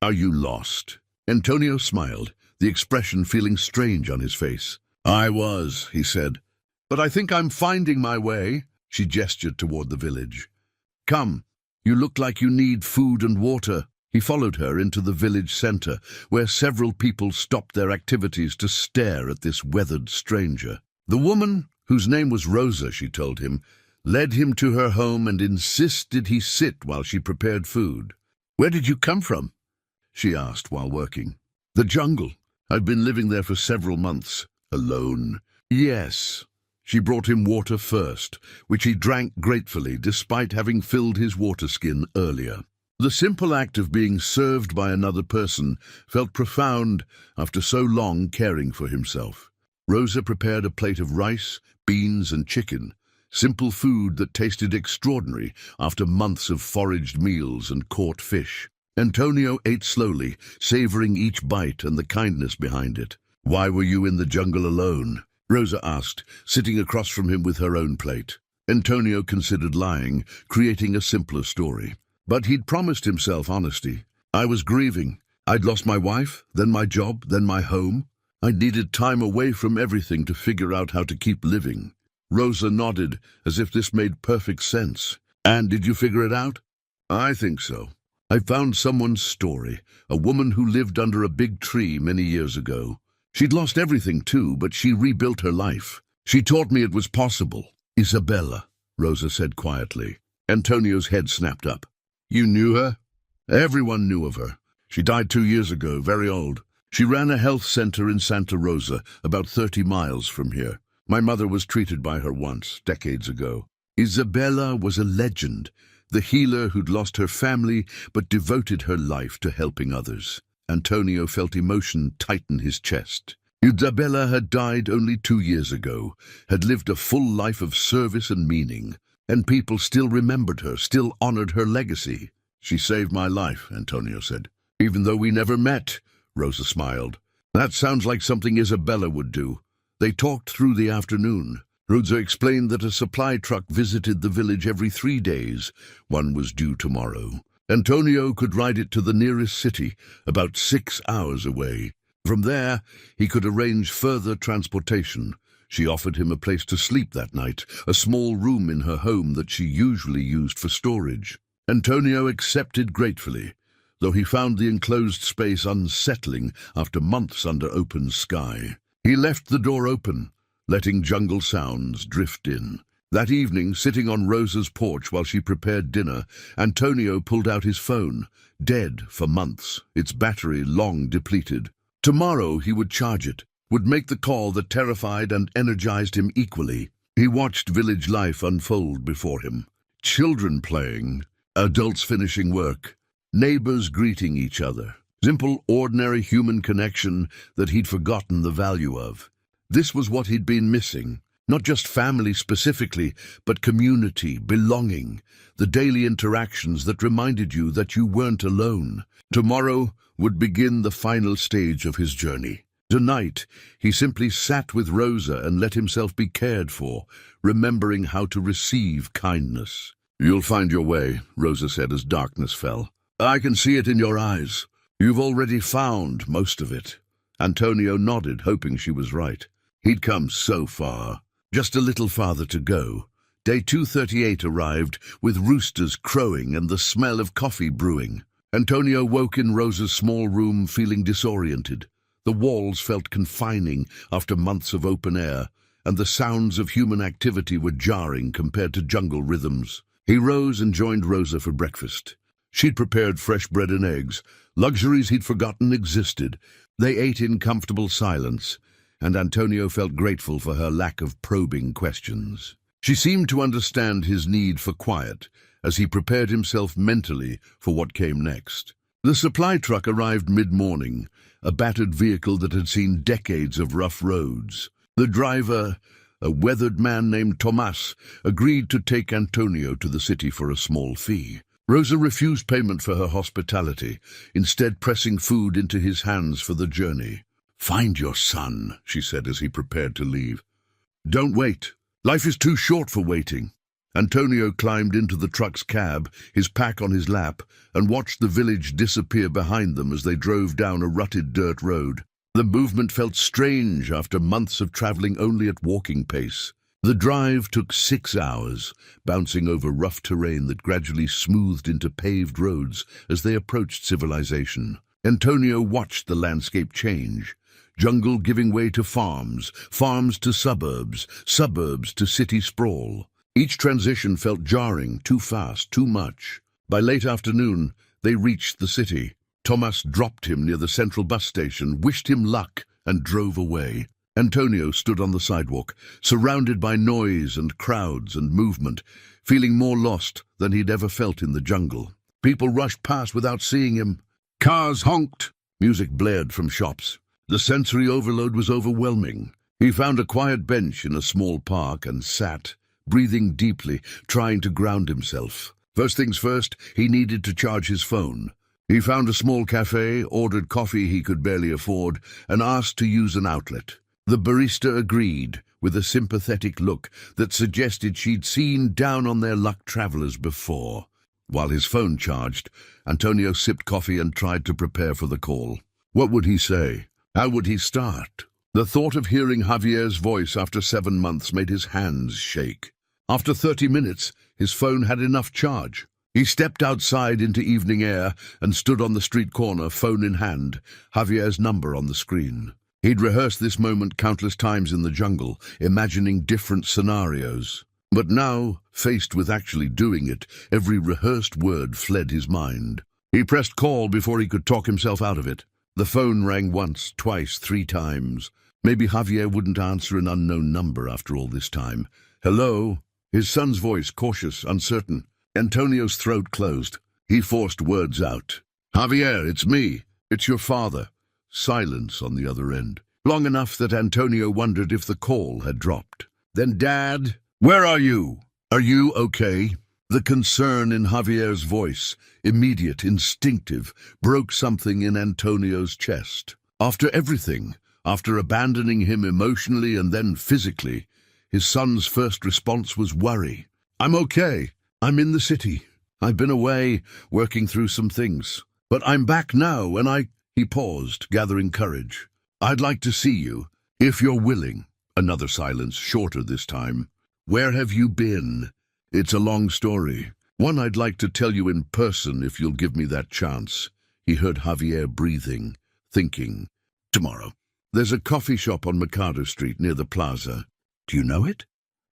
Are you lost?" Antonio smiled, the expression feeling strange on his face. "I was," he said. "But I think I'm finding my way." She gestured toward the village. "Come, you look like you need food and water." He followed her into the village center, where several people stopped their activities to stare at this weathered stranger. The woman, whose name was Rosa, she told him, led him to her home and insisted he sit while she prepared food. "Where did you come from?" she asked while working. "The jungle. I've been living there for several months. Alone." "Yes." She brought him water first, which he drank gratefully despite having filled his water skin earlier. The simple act of being served by another person felt profound after so long caring for himself. Rosa prepared a plate of rice, beans, and chicken, simple food that tasted extraordinary after months of foraged meals and caught fish. Antonio ate slowly, savoring each bite and the kindness behind it. "Why were you in the jungle alone?" Rosa asked, sitting across from him with her own plate. Antonio considered lying, creating a simpler story. But he'd promised himself honesty. "I was grieving. I'd lost my wife, then my job, then my home. I needed time away from everything to figure out how to keep living." Rosa nodded, as if this made perfect sense. "And did you figure it out?" "I think so. I found someone's story, a woman who lived under a big tree many years ago. She'd lost everything too, but she rebuilt her life. She taught me it was possible." "Isabella," Rosa said quietly. Antonio's head snapped up. "You knew her?" "Everyone knew of her. She died 2 years ago, very old. She ran a health center in Santa Rosa, about 30 miles from here. My mother was treated by her once, decades ago. Isabella was a legend, the healer who'd lost her family but devoted her life to helping others." Antonio felt emotion tighten his chest. Isabella had died only 2 years ago, had lived a full life of service and meaning, and people still remembered her, still honored her legacy. "She saved my life," Antonio said. "Even though we never met," Rosa smiled. "That sounds like something Isabella would do." They talked through the afternoon. Rosa explained that a supply truck visited the village every 3 days. One was due tomorrow. Antonio could ride it to the nearest city, about 6 hours away. From there, he could arrange further transportation. She offered him a place to sleep that night, a small room in her home that she usually used for storage. Antonio accepted gratefully, though he found the enclosed space unsettling after months under open sky. He left the door open, letting jungle sounds drift in. That evening, sitting on Rosa's porch while she prepared dinner, Antonio pulled out his phone, dead for months, its battery long depleted. Tomorrow he would charge it, would make the call that terrified and energized him equally. He watched village life unfold before him. Children playing, adults finishing work, neighbors greeting each other. Simple, ordinary human connection that he'd forgotten the value of. This was what he'd been missing. Not just family specifically, but community, belonging, the daily interactions that reminded you that you weren't alone. Tomorrow would begin the final stage of his journey. Tonight, he simply sat with Rosa and let himself be cared for, remembering how to receive kindness. "You'll find your way," Rosa said as darkness fell. "I can see it in your eyes. You've already found most of it." Antonio nodded, hoping she was right. He'd come so far. Just a little farther to go. Day 238 arrived, with roosters crowing and the smell of coffee brewing. Antonio woke in Rosa's small room feeling disoriented. The walls felt confining after months of open air, and the sounds of human activity were jarring compared to jungle rhythms. He rose and joined Rosa for breakfast. She'd prepared fresh bread and eggs, luxuries he'd forgotten existed. They ate in comfortable silence, and Antonio felt grateful for her lack of probing questions. She seemed to understand his need for quiet as he prepared himself mentally for what came next. The supply truck arrived mid-morning, a battered vehicle that had seen decades of rough roads. The driver, a weathered man named Tomas, agreed to take Antonio to the city for a small fee. Rosa refused payment for her hospitality, instead pressing food into his hands for the journey. "Find your son," she said as he prepared to leave. "Don't wait. Life is too short for waiting." Antonio climbed into the truck's cab, his pack on his lap, and watched the village disappear behind them as they drove down a rutted dirt road. The movement felt strange after months of traveling only at walking pace. The drive took 6 hours, bouncing over rough terrain that gradually smoothed into paved roads as they approached civilization. Antonio watched the landscape change. Jungle giving way to farms, farms to suburbs, suburbs to city sprawl. Each transition felt jarring, too fast, too much. By late afternoon, they reached the city. Tomas dropped him near the central bus station, wished him luck, and drove away. Antonio stood on the sidewalk, surrounded by noise and crowds and movement, feeling more lost than he'd ever felt in the jungle. People rushed past without seeing him. Cars honked. Music blared from shops. The sensory overload was overwhelming. He found a quiet bench in a small park and sat, breathing deeply, trying to ground himself. First things first, he needed to charge his phone. He found a small cafe, ordered coffee he could barely afford, and asked to use an outlet. The barista agreed, with a sympathetic look that suggested she'd seen down on their luck travelers before. While his phone charged, Antonio sipped coffee and tried to prepare for the call. What would he say? How would he start? The thought of hearing Javier's voice after 7 months made his hands shake. After 30 minutes, his phone had enough charge. He stepped outside into evening air and stood on the street corner, phone in hand, Javier's number on the screen. He'd rehearsed this moment countless times in the jungle, imagining different scenarios. But now, faced with actually doing it, every rehearsed word fled his mind. He pressed call before he could talk himself out of it. The phone rang once, twice, 3 times. Maybe Javier wouldn't answer an unknown number after all this time. Hello? His son's voice, cautious, uncertain. Antonio's throat closed. He forced words out. Javier, it's me. It's your father. Silence on the other end. Long enough that Antonio wondered if the call had dropped. Then, Dad, where are you? Are you okay? The concern in Javier's voice, immediate, instinctive, broke something in Antonio's chest. After everything, after abandoning him emotionally and then physically, his son's first response was worry. I'm okay. I'm in the city. I've been away, working through some things. But I'm back now, and He paused, gathering courage. I'd like to see you, if you're willing. Another silence, shorter this time. Where have you been? It's a long story. One I'd like to tell you in person if you'll give me that chance. He heard Javier breathing, thinking. Tomorrow. There's a coffee shop on Mercado Street near the plaza. Do you know it?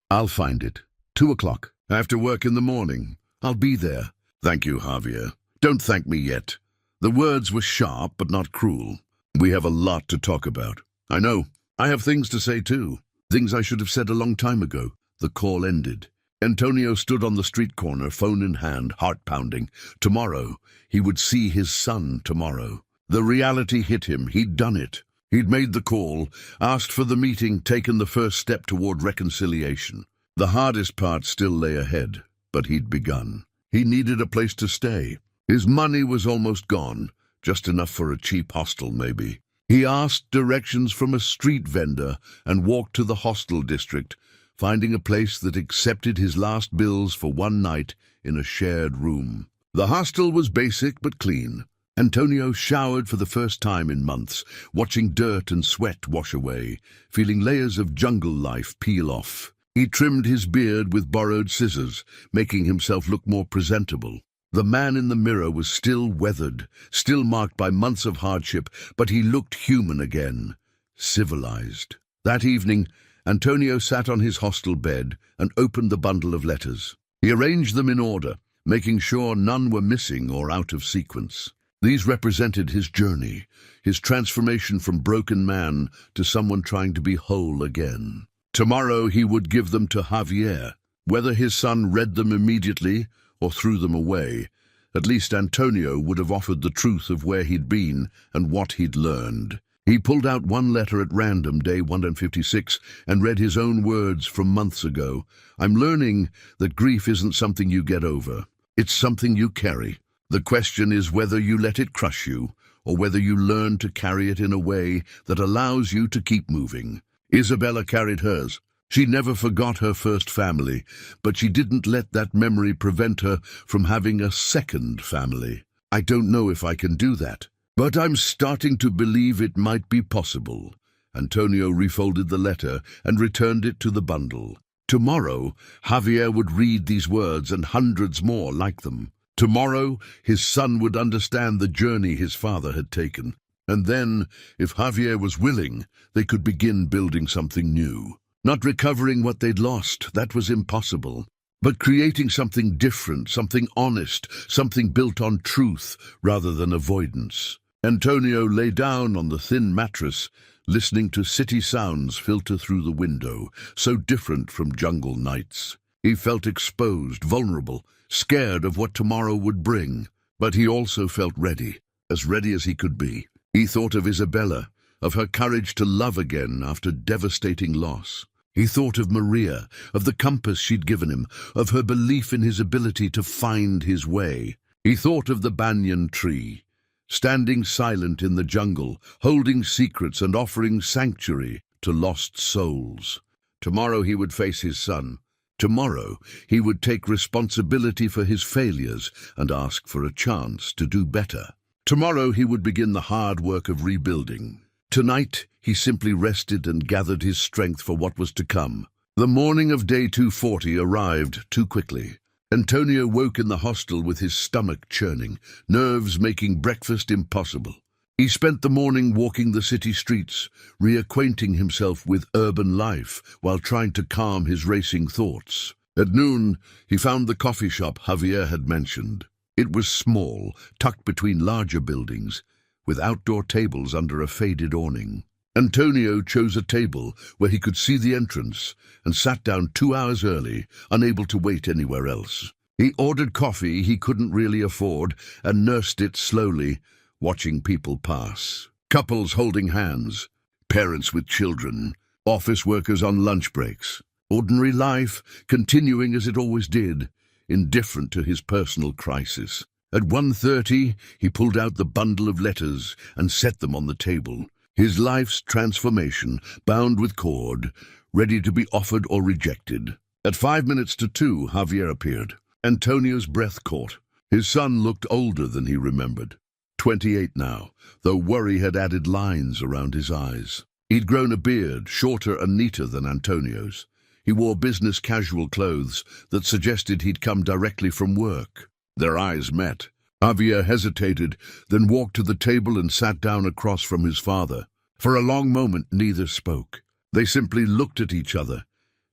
I'll find it. 2 o'clock. After work in the morning. I'll be there. Thank you, Javier. Don't thank me yet. The words were sharp but not cruel. We have a lot to talk about. I know. I have things to say too. Things I should have said a long time ago. The call ended. Antonio stood on the street corner, phone in hand, heart pounding. Tomorrow. He would see his son tomorrow. The reality hit him. He'd done it. He'd made the call, asked for the meeting, taken the first step toward reconciliation. The hardest part still lay ahead, but he'd begun. He needed a place to stay. His money was almost gone, just enough for a cheap hostel maybe. He asked directions from a street vendor and walked to the hostel district, finding a place that accepted his last bills for 1 night in a shared room. The hostel was basic but clean. Antonio showered for the first time in months, watching dirt and sweat wash away, feeling layers of jungle life peel off. He trimmed his beard with borrowed scissors, making himself look more presentable. The man in the mirror was still weathered, still marked by months of hardship, but he looked human again, civilized. That evening, Antonio sat on his hostel bed and opened the bundle of letters. He arranged them in order, making sure none were missing or out of sequence. These represented his journey, his transformation from broken man to someone trying to be whole again. Tomorrow he would give them to Javier. Whether his son read them immediately or threw them away, at least Antonio would have offered the truth of where he'd been and what he'd learned. He pulled out one letter at random, day 156, and read his own words from months ago. I'm learning that grief isn't something you get over. It's something you carry. The question is whether you let it crush you, or whether you learn to carry it in a way that allows you to keep moving. Isabella carried hers. She never forgot her first family, but she didn't let that memory prevent her from having a second family. I don't know if I can do that, but I'm starting to believe it might be possible. Antonio refolded the letter and returned it to the bundle. Tomorrow, Javier would read these words and hundreds more like them. Tomorrow, his son would understand the journey his father had taken. And then, if Javier was willing, they could begin building something new. Not recovering what they'd lost, that was impossible. But creating something different, something honest, something built on truth rather than avoidance. Antonio lay down on the thin mattress, listening to city sounds filter through the window, so different from jungle nights. He felt exposed, vulnerable, scared of what tomorrow would bring. But he also felt ready, as ready as he could be. He thought of Isabella, of her courage to love again after devastating loss. He thought of Maria, of the compass she'd given him, of her belief in his ability to find his way. He thought of the banyan tree, standing silent in the jungle, holding secrets and offering sanctuary to lost souls. Tomorrow he would face his son. Tomorrow he would take responsibility for his failures and ask for a chance to do better. Tomorrow he would begin the hard work of rebuilding. Tonight he simply rested and gathered his strength for what was to come. The morning of day 240 arrived too quickly. Antonio woke in the hostel with his stomach churning, nerves making breakfast impossible. He spent the morning walking the city streets, reacquainting himself with urban life while trying to calm his racing thoughts. At noon, he found the coffee shop Javier had mentioned. It was small, tucked between larger buildings, with outdoor tables under a faded awning. Antonio chose a table where he could see the entrance and sat down 2 hours early, unable to wait anywhere else. He ordered coffee he couldn't really afford and nursed it slowly, watching people pass. Couples holding hands, parents with children, office workers on lunch breaks. Ordinary life continuing as it always did, indifferent to his personal crisis. At 1:30, he pulled out the bundle of letters and set them on the table. His life's transformation, bound with cord, ready to be offered or rejected. At 5 minutes to 2, Javier appeared. Antonio's breath caught. His son looked older than he remembered. 28 now, though worry had added lines around his eyes. He'd grown a beard, shorter and neater than Antonio's. He wore business casual clothes that suggested he'd come directly from work. Their eyes met. Javier hesitated, then walked to the table and sat down across from his father. For a long moment, neither spoke. They simply looked at each other,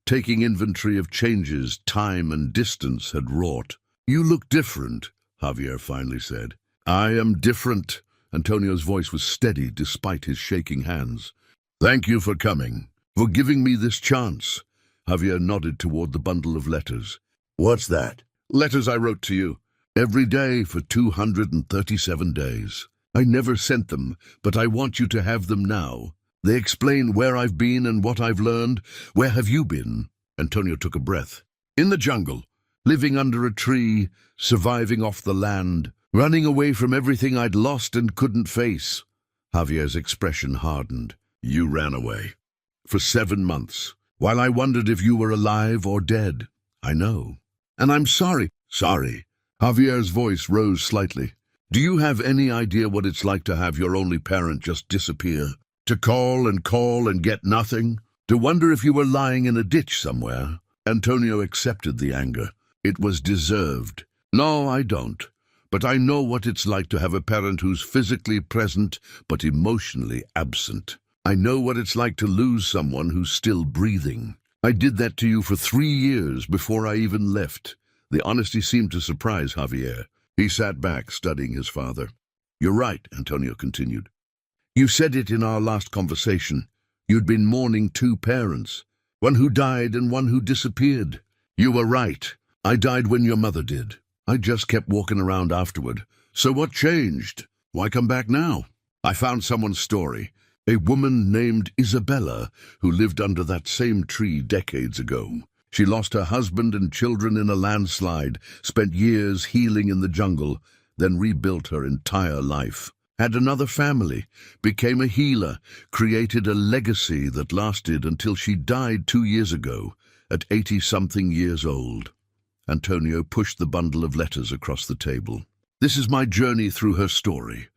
taking inventory of changes time and distance had wrought. "You look different," Javier finally said. "I am different." Antonio's voice was steady despite his shaking hands. "Thank you for coming, for giving me this chance." Javier nodded toward the bundle of letters. "What's that?" "Letters I wrote to you. Every day for 237 days. I never sent them, but I want you to have them now. They explain where I've been and what I've learned. Where have you been?" Antonio took a breath. "In the jungle, living under a tree, surviving off the land, running away from everything I'd lost and couldn't face." Javier's expression hardened. "You ran away. For 7 months, while I wondered if you were alive or dead. I know. And I'm sorry." "Sorry." Javier's voice rose slightly. "Do you have any idea what it's like to have your only parent just disappear? To call and get nothing? To wonder if you were lying in a ditch somewhere?" Antonio accepted the anger. It was deserved. "No, I don't. But I know what it's like to have a parent who's physically present but emotionally absent. I know what it's like to lose someone who's still breathing. I did that to you for 3 years before I even left." The honesty seemed to surprise Javier. He sat back, studying his father. "You're right," Antonio continued. "You said it in our last conversation. You'd been mourning 2 parents, one who died and one who disappeared. You were right. I died when your mother did. I just kept walking around afterward. So what changed? Why come back now?" "I found someone's story. A woman named Isabella who lived under that same tree decades ago. She lost her husband and children in a landslide, spent years healing in the jungle, then rebuilt her entire life. Had another family, became a healer, created a legacy that lasted until she died 2 years ago, at 80-something years old." Antonio pushed the bundle of letters across the table. "This is my journey through her story,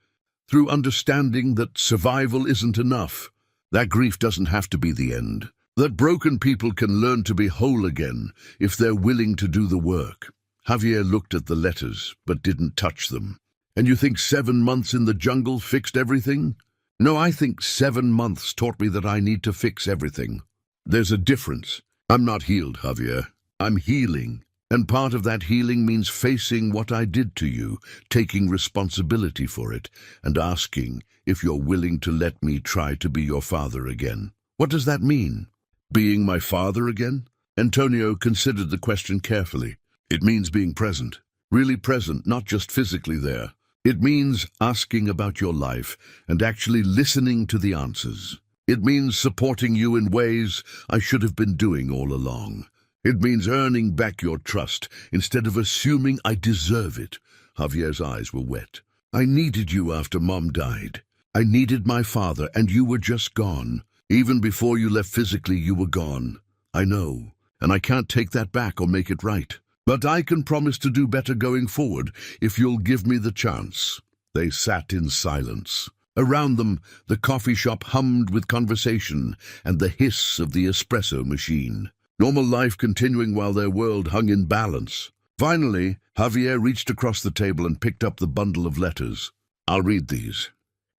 through understanding that survival isn't enough, that grief doesn't have to be the end, that broken people can learn to be whole again if they're willing to do the work." Javier looked at the letters, but didn't touch them. "And you think 7 months in the jungle fixed everything?" "No, I think 7 months taught me that I need to fix everything. There's a difference. I'm not healed, Javier. I'm healing. And part of that healing means facing what I did to you, taking responsibility for it, and asking if you're willing to let me try to be your father again." "What does that mean?" "Being my father again?" Antonio considered the question carefully. "It means being present, really present, not just physically there. It means asking about your life and actually listening to the answers. It means supporting you in ways I should have been doing all along. It means earning back your trust instead of assuming I deserve it. Javier's eyes were wet. I needed you after Mom died. I needed my father, and you were just gone. Even before you left physically, you were gone. I know, and I can't take that back or make it right. But I can promise to do better going forward if you'll give me the chance. They sat in silence. Around them, the coffee shop hummed with conversation and the hiss of the espresso machine. Normal life continuing while their world hung in balance. Finally, Javier reached across the table and picked up the bundle of letters. I'll read these.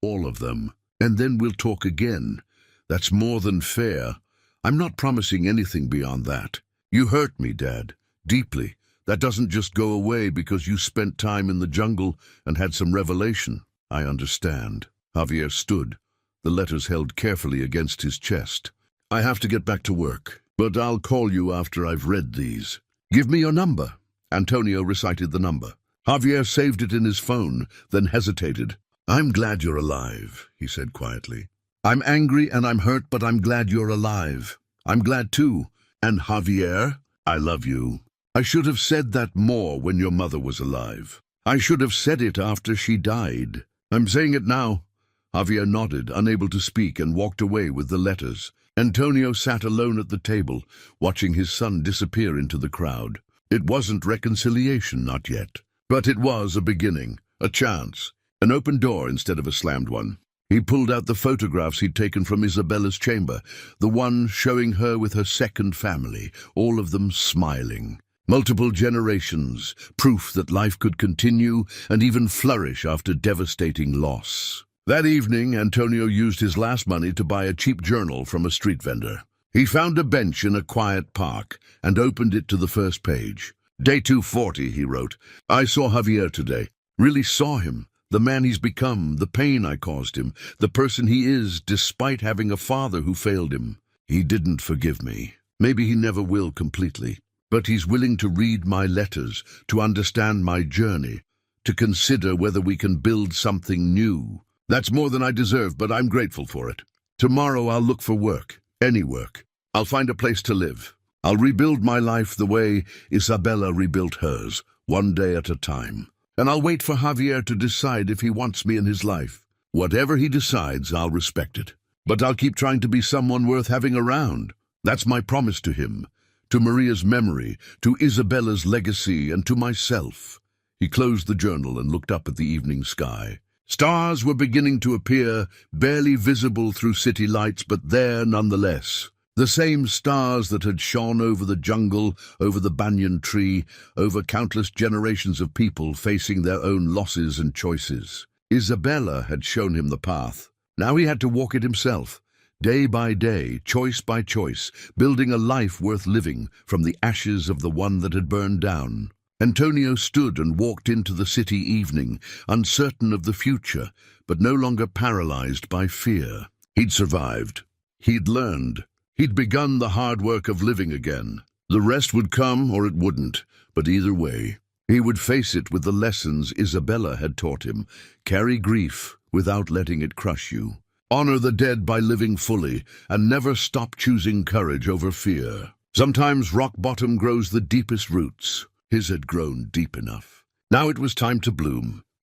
All of them. And then we'll talk again. That's more than fair. I'm not promising anything beyond that. You hurt me, Dad. Deeply. That doesn't just go away because you spent time in the jungle and had some revelation. I understand. Javier stood, the letters held carefully against his chest. I have to get back to work, but I'll call you after I've read these. Give me your number. Antonio recited the number. Javier saved it in his phone, then hesitated. I'm glad you're alive, he said quietly. I'm angry and I'm hurt, but I'm glad you're alive. I'm glad too. And Javier, I love you. I should have said that more when your mother was alive. I should have said it after she died. I'm saying it now. Javier nodded, unable to speak, and walked away with the letters. Antonio sat alone at the table, watching his son disappear into the crowd. It wasn't reconciliation, not yet. But it was a beginning, a chance, an open door instead of a slammed one. He pulled out the photographs he'd taken from Isabella's chamber, the one showing her with her second family, all of them smiling. Multiple generations, proof that life could continue and even flourish after devastating loss. That evening, Antonio used his last money to buy a cheap journal from a street vendor. He found a bench in a quiet park and opened it to the first page. Day 240, he wrote. I saw Javier today. Really saw him. The man he's become, the pain I caused him, the person he is despite having a father who failed him. He didn't forgive me. Maybe he never will completely. But he's willing to read my letters, to understand my journey, to consider whether we can build something new. That's more than I deserve, but I'm grateful for it. Tomorrow I'll look for work, any work. I'll find a place to live. I'll rebuild my life the way Isabella rebuilt hers, one day at a time. And I'll wait for Javier to decide if he wants me in his life. Whatever he decides, I'll respect it. But I'll keep trying to be someone worth having around. That's my promise to him. To Maria's memory, to Isabella's legacy, and to myself. He closed the journal and looked up at the evening sky. Stars were beginning to appear, barely visible through city lights, but there nonetheless. The same stars that had shone over the jungle, over the banyan tree, over countless generations of people facing their own losses and choices. Isabella had shown him the path. Now he had to walk it himself. Day by day, choice by choice, building a life worth living from the ashes of the one that had burned down. Antonio stood and walked into the city evening, uncertain of the future, but no longer paralyzed by fear. He'd survived. He'd learned. He'd begun the hard work of living again. The rest would come or it wouldn't, but either way, he would face it with the lessons Isabella had taught him. Carry grief without letting it crush you. Honor the dead by living fully, and never stop choosing courage over fear. Sometimes rock bottom grows the deepest roots. His had grown deep enough. Now it was time to bloom.